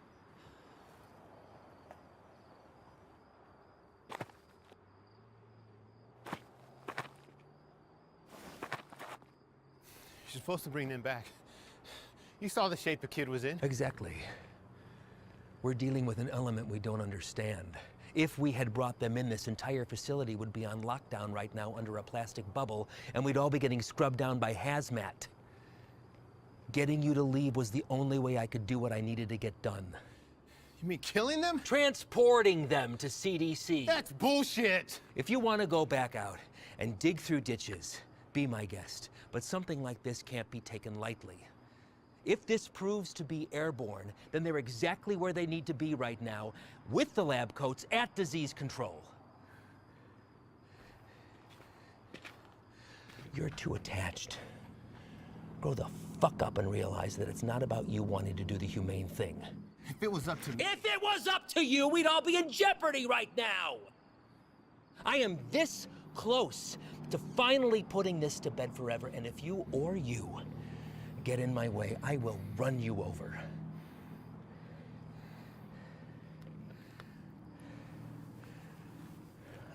You're supposed to bring them back. You saw the shape the kid was in. Exactly. We're dealing with an element we don't understand. If we had brought them in, this entire facility would be on lockdown right now under a plastic bubble, and we'd all be getting scrubbed down by hazmat. Getting you to leave was the only way I could do what I needed to get done. You mean killing them? Transporting them to CDC. That's bullshit! If you want to go back out and dig through ditches, be my guest. But something like this can't be taken lightly. If this proves to be airborne, then they're exactly where they need to be right now, with the lab coats at disease control. You're too attached. Grow the fuck up and realize that it's not about you wanting to do the humane thing. If it was up to me... If it was up to you, we'd all be in jeopardy right now! I am this close to finally putting this to bed forever, and if you or you get in my way, I will run you over.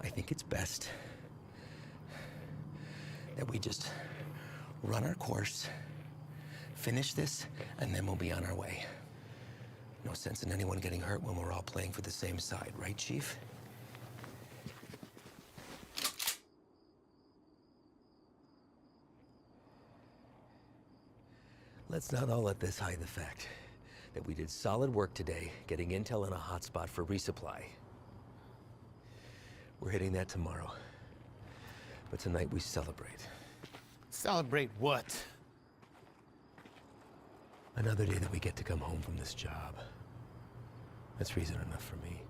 I think it's best that we just run our course, finish this, and then we'll be on our way. No sense in anyone getting hurt when we're all playing for the same side, right, Chief? Let's not all let this hide the fact that we did solid work today getting intel in a hotspot for resupply. We're hitting that tomorrow. But tonight we celebrate. Celebrate what? Another day that we get to come home from this job. That's reason enough for me.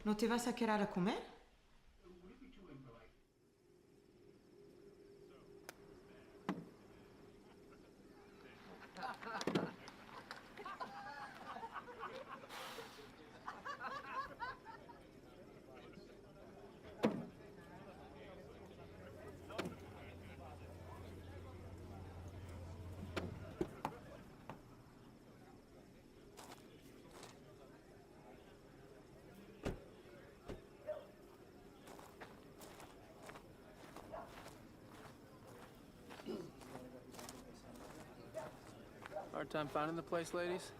¿No te vas a quedar a comer? Hard time finding the place, ladies?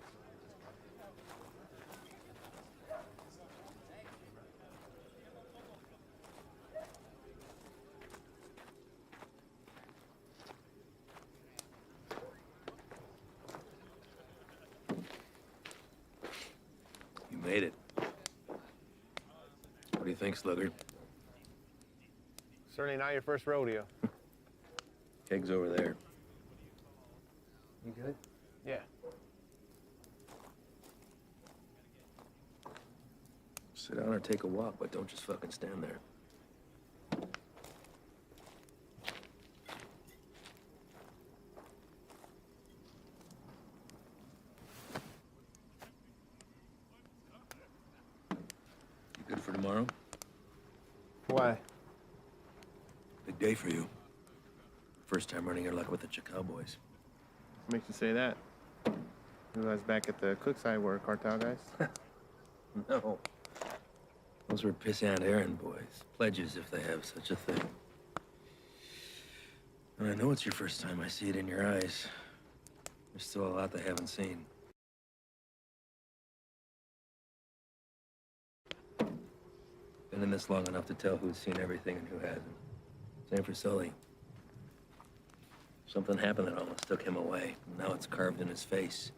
made it. What do you think, Slugger? Certainly not your first rodeo. Keg's over there. You good? Yeah. Sit down or take a walk, but don't just fucking stand there. You good for tomorrow? Why? Big day for you. First time running your luck with the Chakal boys. What makes you say that? You guys back at the Cookside were cartel guys? No. Those were pissant errand boys. Pledges, if they have such a thing. And I know it's your first time. I see it in your eyes. There's still a lot they haven't seen. Been in this long enough to tell who's seen everything and who hasn't. Same for Sully. Something happened that almost took him away. Now it's carved in his face.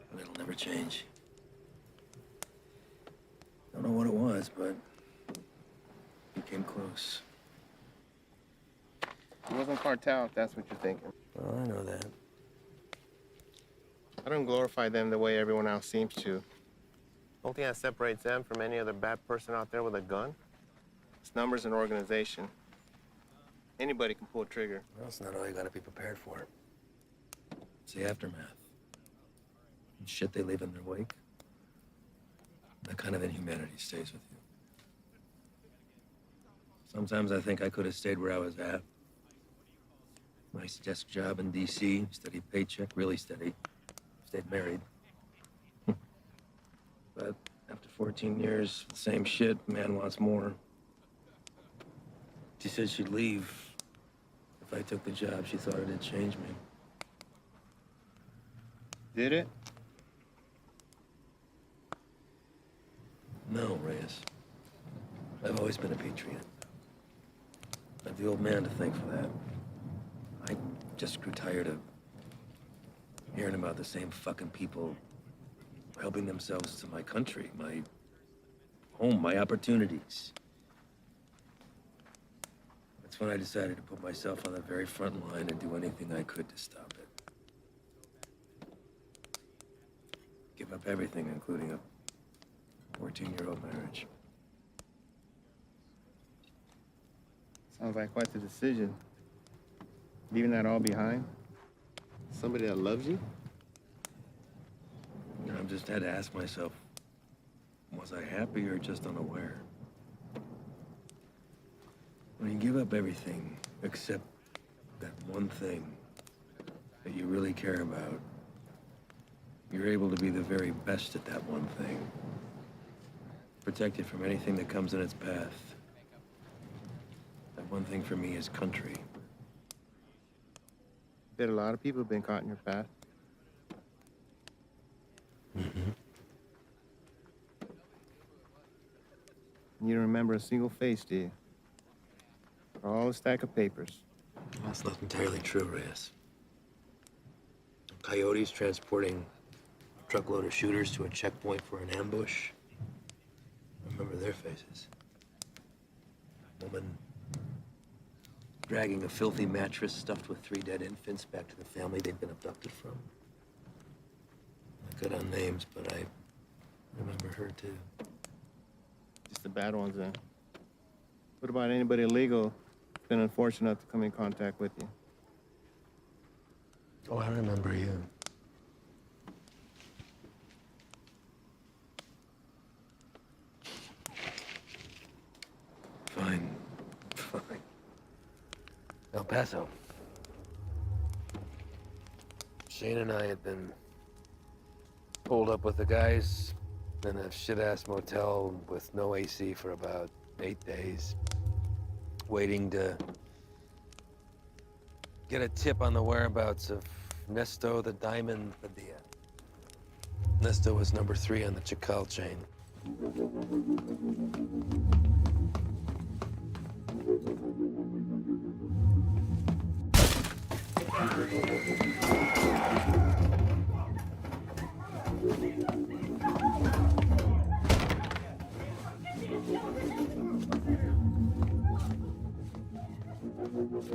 And it'll never change. Don't know what it was, but he came close. It wasn't cartel, if that's what you're thinking. Well, I know that. I don't glorify them the way everyone else seems to. The only thing that separates them from any other bad person out there with a gun is numbers and organization. Anybody can pull a trigger. Well, it's not all you gotta be prepared for. It's the aftermath. And shit they leave in their wake. That kind of inhumanity stays with you. Sometimes I think I could have stayed where I was at. Nice desk job in D.C., steady paycheck, really steady. Stayed married. But after 14 years, the same shit, man wants more. She said she'd leave if I took the job. She thought it'd change me. Did it? No, Reyes. I've always been a patriot. I have the old man to thank for that. I just grew tired of hearing about the same fucking people helping themselves to my country, my home, my opportunities. That's when I decided to put myself on the very front line and do anything I could to stop it. Give up everything, including a 14-year-old marriage. Sounds like quite the decision. Leaving that all behind? Somebody that loves you? You know, I've just had to ask myself, was I happy or just unaware? When you give up everything except that one thing that you really care about, you're able to be the very best at that one thing. Protected from anything that comes in its path. That one thing for me is country. Bet a lot of people have been caught in your path. Mm-hmm. You don't remember a single face, do you? Or all a stack of papers. That's not entirely true, Reyes. Coyotes transporting a truckload of shooters to a checkpoint for an ambush. I remember their faces. Woman dragging a filthy mattress stuffed with 3 dead infants back to the family they'd been abducted from. I cut on names, but I remember her too. Just the bad ones, then. What about anybody illegal who's been unfortunate enough to come in contact with you? Oh, I remember you. Fine. El Paso. Shane and I had been holed up with the guys in a shit-ass motel with no AC for about 8 days, waiting to get a tip on the whereabouts of Nesto the Diamond Padilla. Nesto was number 3 on the Chakal chain. Ivan.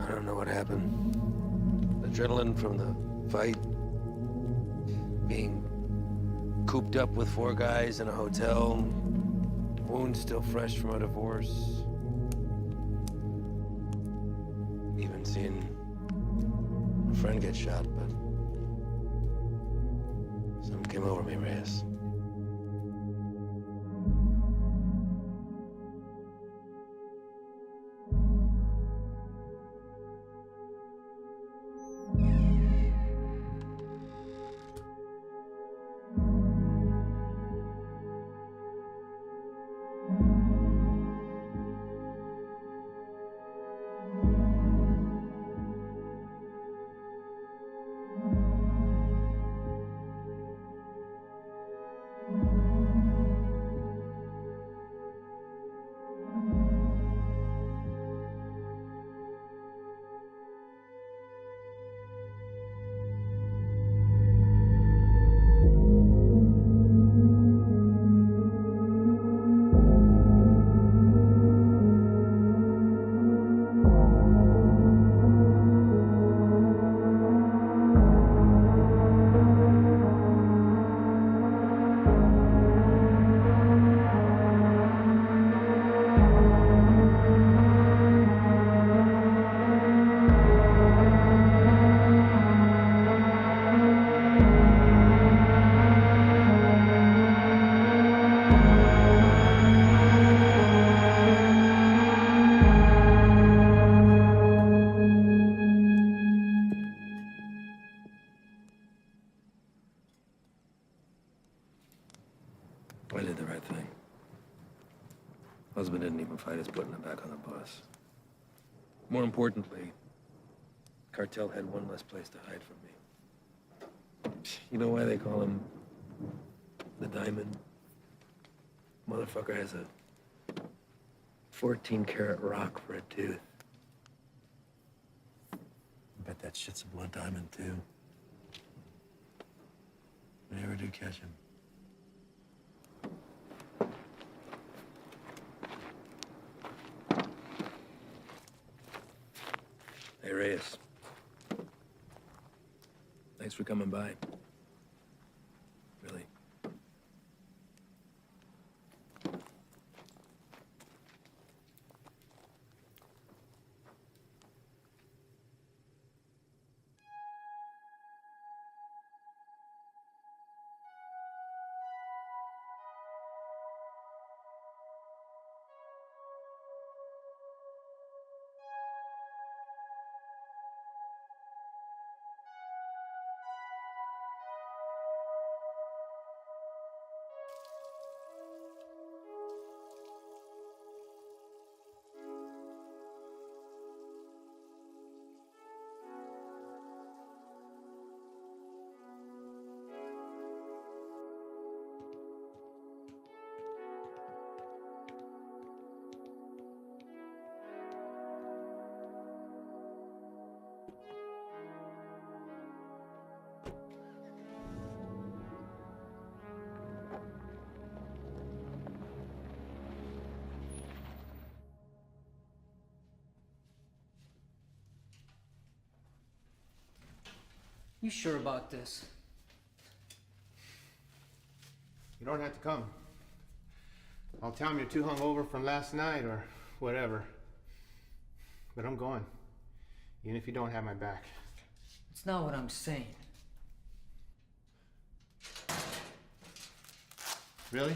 I don't know what happened. Adrenaline from the fight. Being cooped up with 4 guys in a hotel. Wounds still fresh from a divorce. Even seeing a friend get shot, but something came over me, Reyes. I did the right thing. Husband didn't even fight us putting him back on the bus. More importantly, cartel had one less place to hide from me. You know why they call him the Diamond? Motherfucker has a 14-karat rock for a tooth. I bet that shit's a blood diamond, too. If I ever do catch him. Hey, Reyes. Thanks for coming by. Really. You sure about this? You don't have to come. I'll tell him you're too hungover from last night or whatever. But I'm going. Even if you don't have my back. It's not what I'm saying. Really?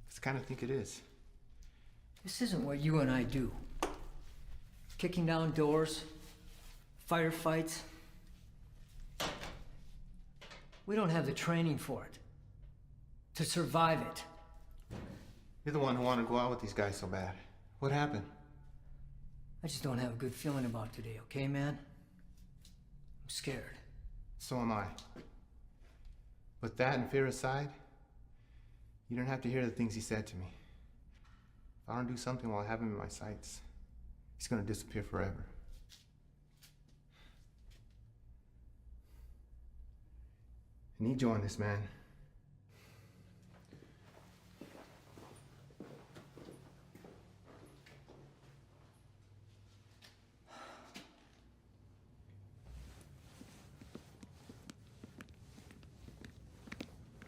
'Cause I kind of think it is. This isn't what you and I do. Kicking down doors, firefights. We don't have the training for it. To survive it. You're the one who wanted to go out with these guys so bad. What happened? I just don't have a good feeling about today, okay, man? I'm scared. So am I. With that and fear aside, you don't have to hear the things he said to me. If I don't do something while I have him in my sights, he's gonna disappear forever. I need you on this, man.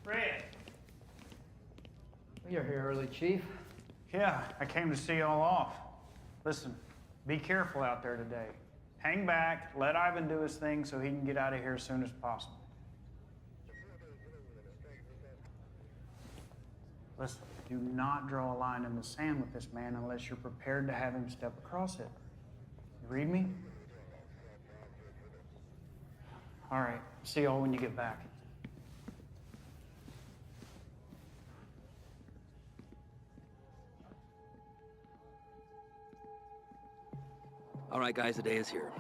Red. You're here early, Chief. Yeah, I came to see y'all off. Listen, be careful out there today. Hang back, let Ivan do his thing so he can get out of here as soon as possible. Listen, do not draw a line in the sand with this man unless you're prepared to have him step across it. You read me? All right, see y'all when you get back. All right, guys, the day is here.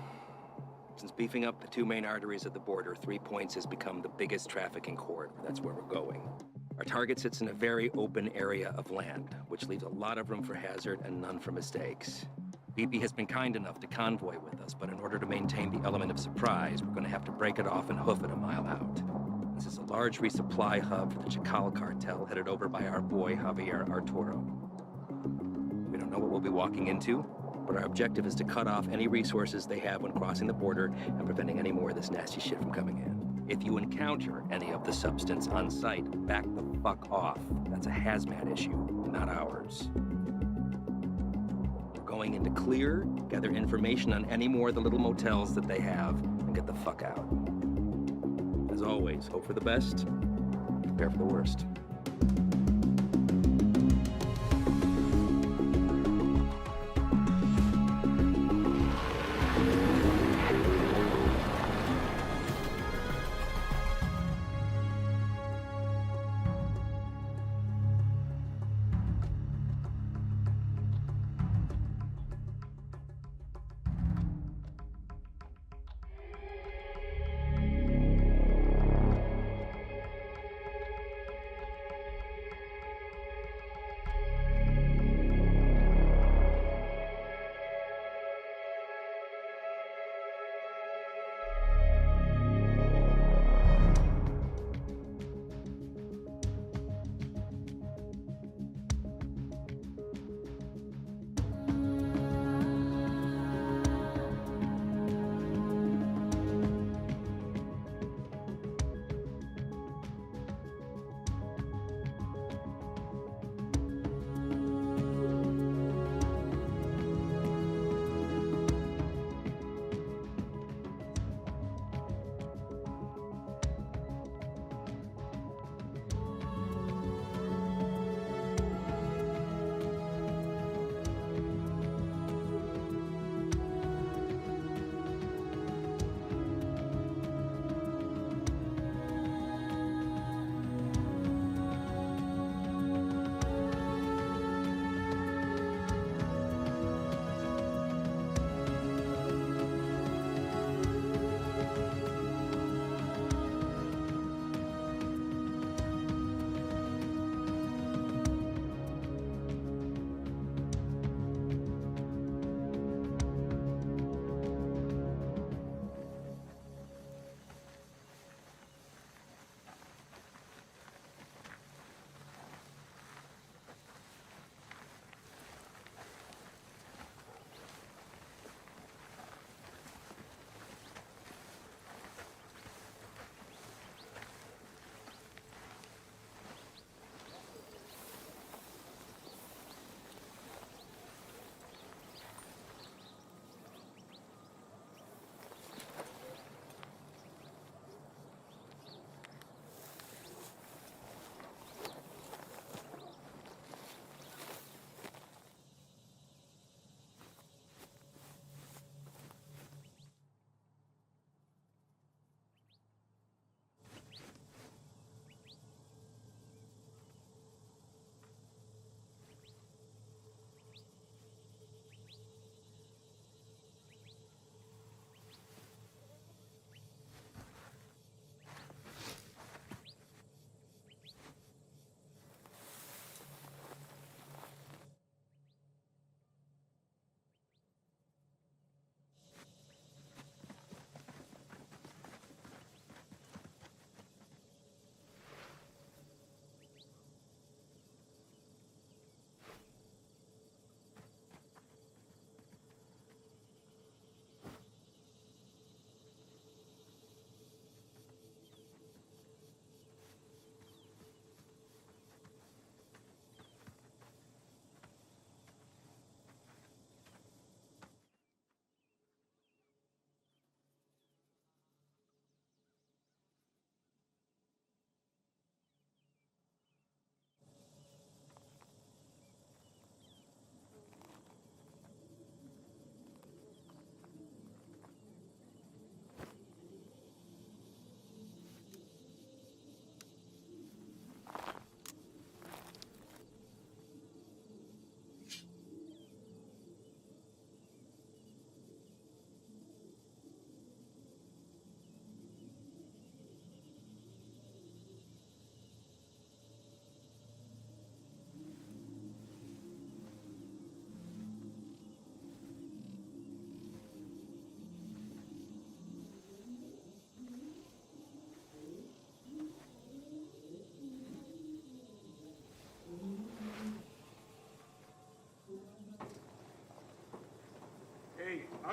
Since beefing up the two main arteries at the border, 3 Points has become the biggest trafficking corridor. That's where we're going. Our target sits in a very open area of land, which leaves a lot of room for hazard and none for mistakes. BP has been kind enough to convoy with us, but in order to maintain the element of surprise, we're going to have to break it off and hoof it a mile out. This is a large resupply hub for the Chacal cartel, headed over by our boy, Javier Arturo. We don't know what we'll be walking into, but our objective is to cut off any resources they have when crossing the border and preventing any more of this nasty shit from coming in. If you encounter any of the substance on site, back the fuck off. That's a hazmat issue, not ours. We're going into clear, gather information on any more of the little motels that they have, and get the fuck out. As always, hope for the best, prepare for the worst.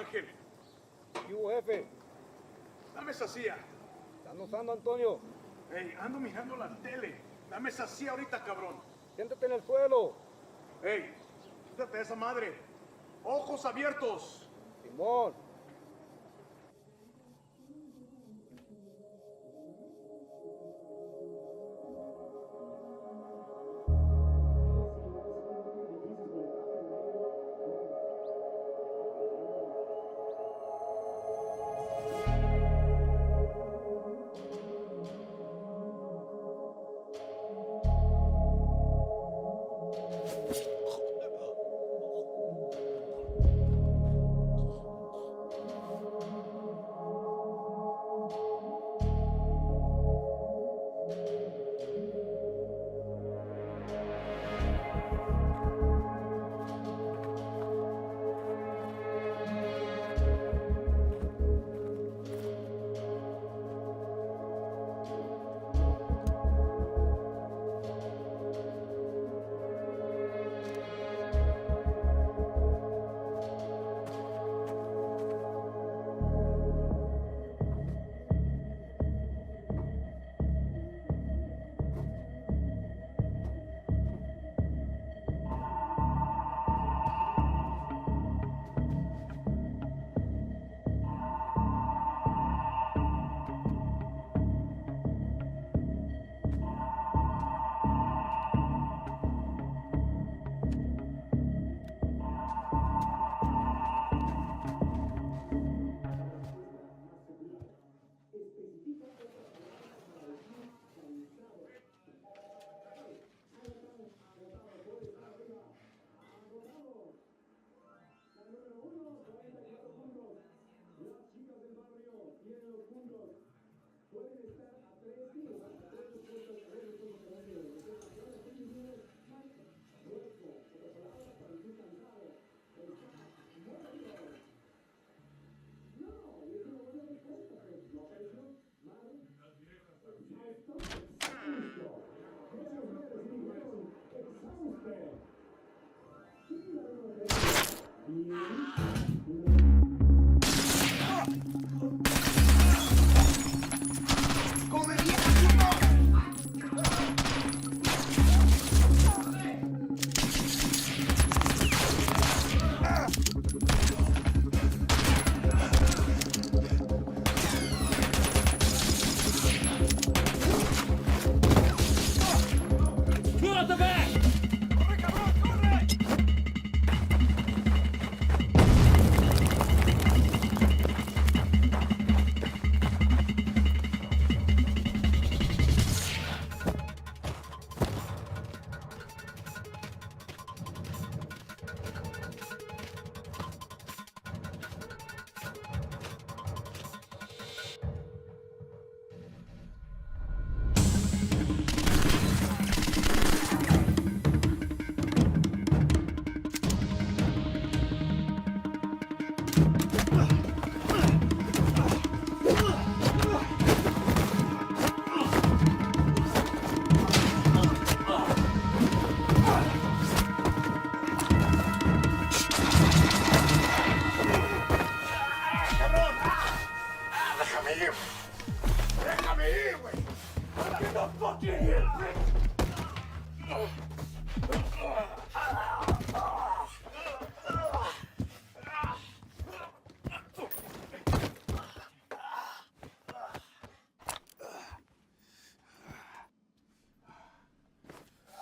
Ángel, ¿Qué hubo, jefe? dame esa silla. ¿Están usando, Antonio? Ey, ando mirando la tele. Dame esa silla ahorita, cabrón. Siéntate en el suelo. Ey, quítate de esa madre. Ojos abiertos. Simón.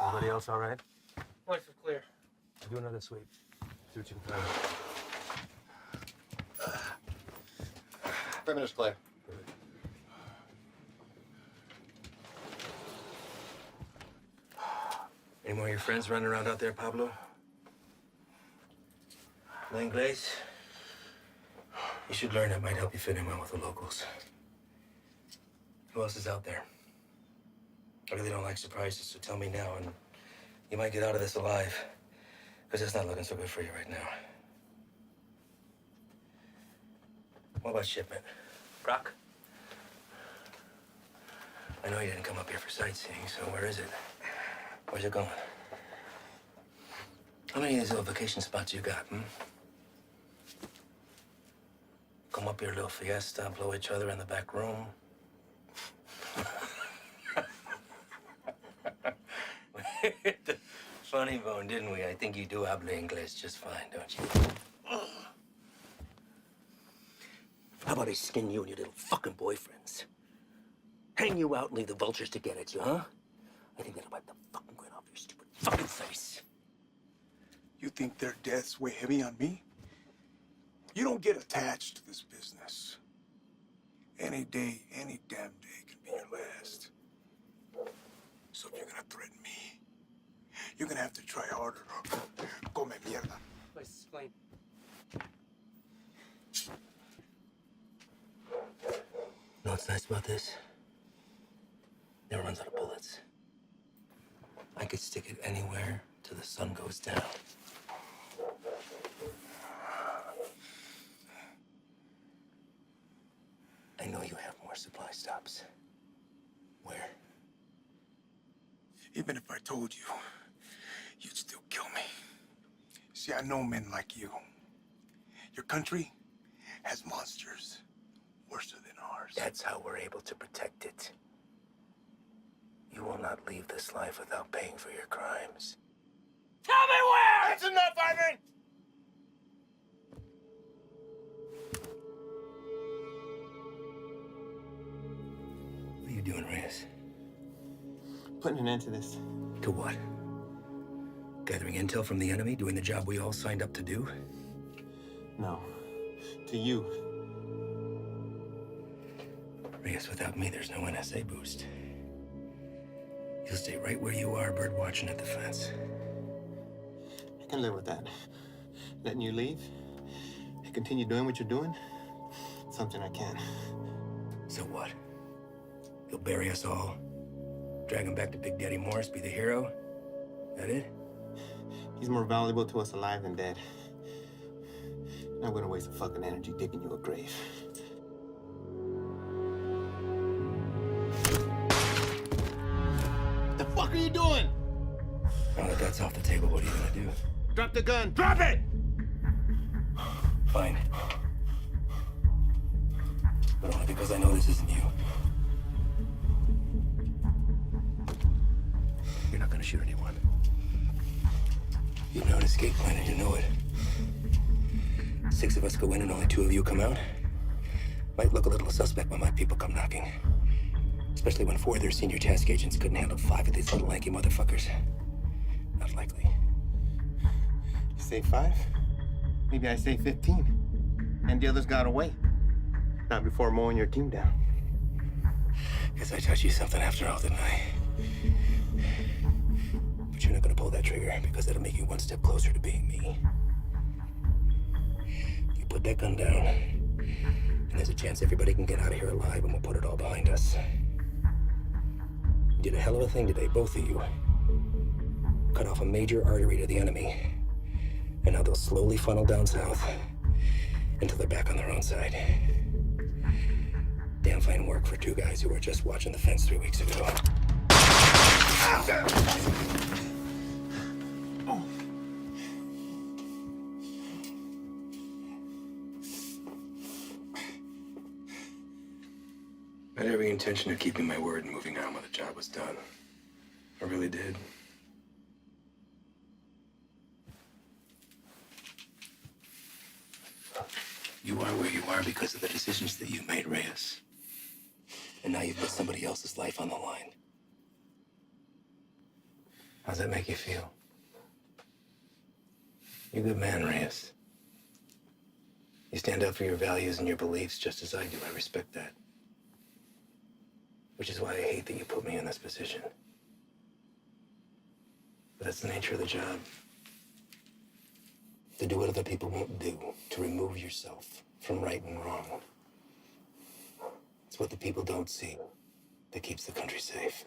Everybody else all right? Lights are clear. Do another sweep. See what you can find. Perimeter's clear. Any more of your friends running around out there, Pablo? No Inglés? You should learn. It might help you fit in well with the locals. Who else is out there? I really don't like surprises, so tell me now, and you might get out of this alive, because it's not looking so good for you right now. What about shipment? Brock? I know you didn't come up here for sightseeing, so where is it? Where's it going? How many of these little vacation spots you got, come up here, little fiesta, blow each other in the back room. Funny bone, didn't we? I think you do habla English just fine, don't you? How about I skin you and your little fucking boyfriends? Hang you out and leave the vultures to get at you, huh? I think that'll wipe the fucking grin off your stupid fucking face. You think their deaths weigh heavy on me? You don't get attached to this business. Any day, any damn day can be your last. So if you're gonna threaten me, you're gonna have to try harder. Come mierda. Let's explain. Know what's nice about this? Never runs out of bullets. I could stick it anywhere till the sun goes down. I know you have more supply stops. Where? Even if I told you, you'd still kill me. See, I know men like you. Your country has monsters worse than ours. That's how we're able to protect it. You will not leave this life without paying for your crimes. Tell me where! That's enough, Ivan! What are you doing, Reyes? Putting an end to this. To what? Gathering intel from the enemy, doing the job we all signed up to do? No. To you. Reyes, without me, there's no NSA boost. You'll stay right where you are, bird watching at the fence. I can live with that. Letting you leave and continue doing what you're doing, something I can. So what? You'll bury us all, drag him back to Big Daddy Morris, be the hero? That it? He's more valuable to us alive than dead. I'm not gonna waste the fucking energy digging you a grave. The fuck are you doing? Now that that's off the table, what are you gonna do? Drop the gun. Drop it! Fine. But only because I know this isn't you. You're not gonna shoot anyone. You know an escape plan and you know it. 6 of us go in and only 2 of you come out. Might look a little suspect when my people come knocking. Especially when 4 of their senior task agents couldn't handle 5 of these little lanky motherfuckers. Not likely. You say 5? Maybe I say 15. And the others got away. Not before mowing your team down. Guess I taught you something after all, didn't I? But you're not gonna pull that trigger because that'll make you 1 step closer to being me. You put that gun down, and there's a chance everybody can get out of here alive and we'll put it all behind us. You did a hell of a thing today, both of you. Cut off a major artery to the enemy. And now they'll slowly funnel down south until they're back on their own side. Damn fine work for 2 guys who were just watching the fence 3 weeks ago. I had every intention of keeping my word and moving on when the job was done. I really did. You are where you are because of the decisions that you made, Reyes. And now you've put somebody else's life on the line. How's that make you feel? You're a good man, Reyes. You stand up for your values and your beliefs just as I do. I respect that. Which is why I hate that you put me in this position. But that's the nature of the job. To do what other people won't do, to remove yourself from right and wrong. It's what the people don't see that keeps the country safe.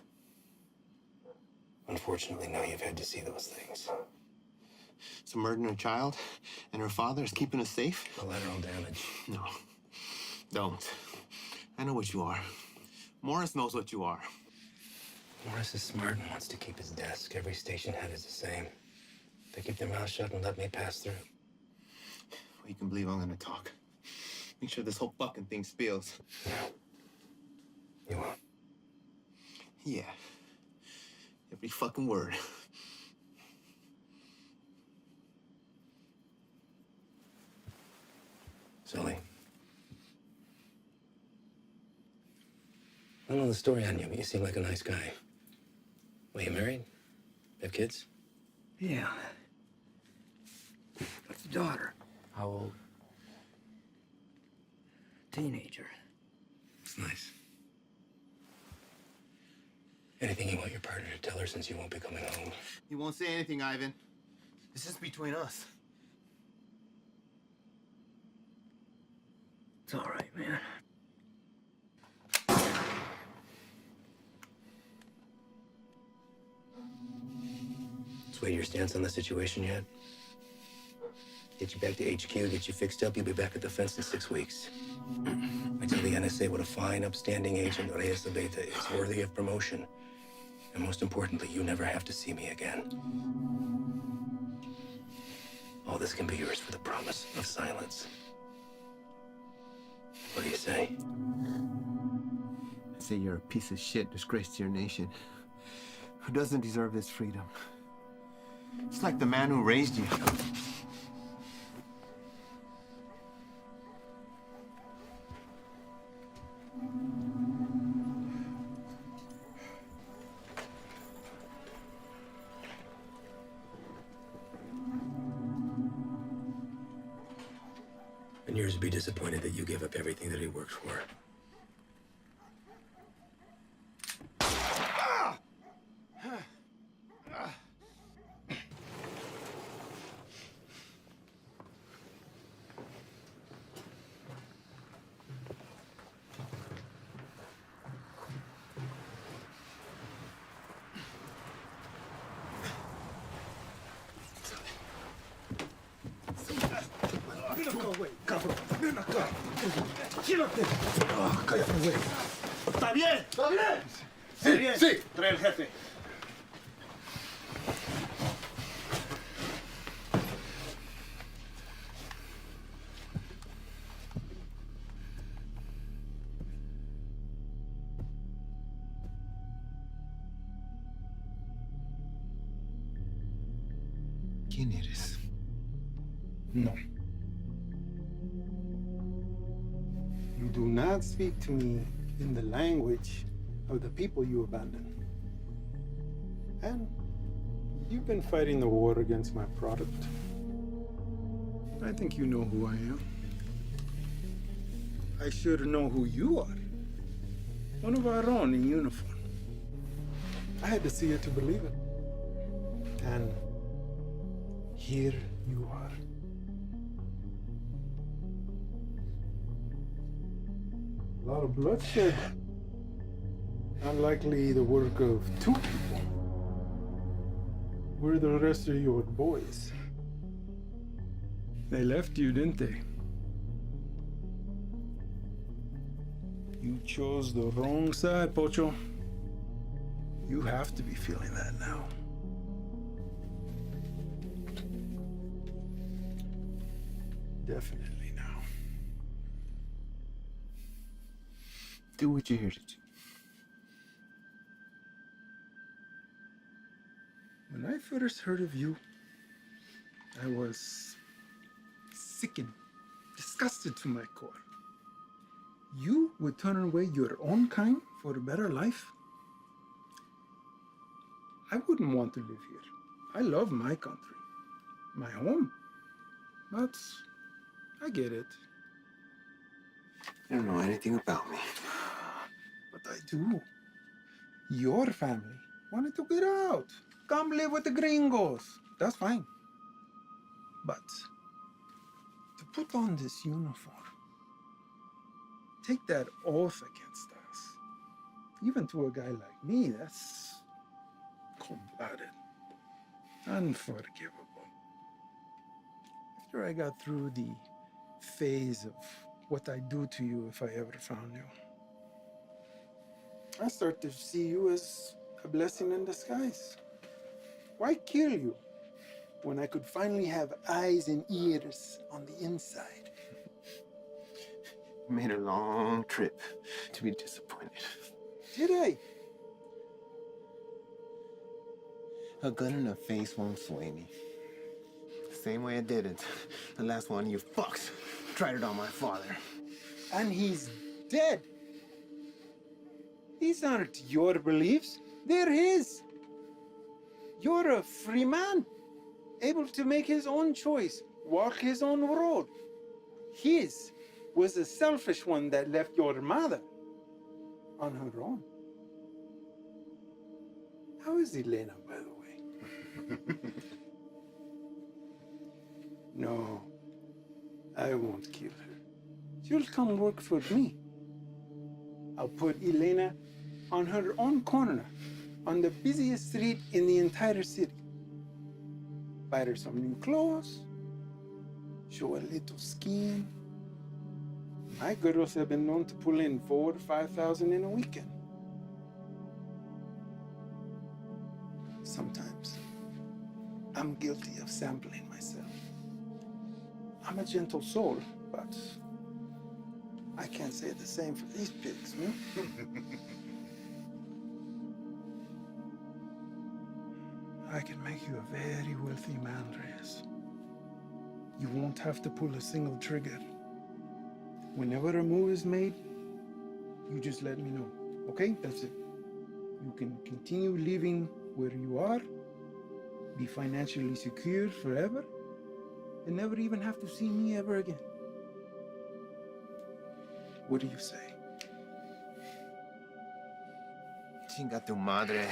Unfortunately, now you've had to see those things. So murdering a child and her father is keeping us safe? Collateral damage. No. Don't. I know what you are. Morris knows what you are. Morris is smart and wants to keep his desk. Every station head is the same. They keep their mouths shut and let me pass through. Well, you can believe I'm gonna talk. Make sure this whole fucking thing spills. You won't. Yeah. Every fucking word. Sully. I don't know the story on you, but you seem like a nice guy. Well, you married? Have kids? Yeah. Got a daughter. How old? Teenager. It's nice. Anything you want your partner to tell her since you won't be coming home? You won't say anything, Ivan. This is between us. It's all right, man. Sway your stance on the situation yet? Get you back to HQ, get you fixed up, you'll be back at the fence in 6 weeks. I tell the NSA what a fine, upstanding agent 𝙿𝙻𝙴𝙰𝚁 is, worthy of promotion. And most importantly, you never have to see me again. All this can be yours for the promise of silence. What do you say? I say you're a piece of shit, disgrace to your nation. Who doesn't deserve this freedom? It's like the man who raised you. And yours would be disappointed that you gave up everything that he worked for. Ven acá, güey, cabrón. Ven acá. Quédate. Cállate, güey. ¿Está bien? ¿Está bien? Sí, bien. Sí. Trae el jefe. ¿Quién eres? No. You do not speak to me in the language of the people you abandoned. And you've been fighting the war against my product. I think you know who I am. I should know who you are. One of our own in uniform. I had to see it to believe it. And here you are. A lot of bloodshed. Unlikely the work of two people. Where are the rest of your boys? They left you, didn't they? You chose the wrong side, Pocho. You have to be feeling that now. Definitely now. Do what you're here to do. When I first heard of you, I was sickened, disgusted to my core. You would turn away your own kind for a better life? I wouldn't want to live here. I love my country, my home. But I get it. You don't know anything about me. But I do. Your family wanted to get out. Come live with the gringos. That's fine. But to put on this uniform, take that oath against us, even to a guy like me, that's cold-blooded, unforgivable. After I got through the phase of what I'd do to you if I ever found you, I start to see you as a blessing in disguise. Why kill you when I could finally have eyes and ears on the inside? Made a long trip to be disappointed. Did I? A gun in the face won't sway me. The same way it didn't. The last one you fucks tried it on my father. And he's dead. These aren't your beliefs, they're his. You're a free man, able to make his own choice, walk his own road. His was a selfish one that left your mother on her own. How is Elena, by the way? No, I won't kill her. She'll come work for me. I'll put Elena on her own corner, on the busiest street in the entire city. Buy her some new clothes, show a little skin. My girls have been known to pull in 4,000 to 5,000 in a weekend. Sometimes I'm guilty of sampling myself. I'm a gentle soul, but I can't say the same for these pigs, man. I can make you a very wealthy man, Reyes. You won't have to pull a single trigger. Whenever a move is made, you just let me know, okay? That's it. You can continue living where you are, be financially secure forever, and never even have to see me ever again. What do you say? Chinga tu madre.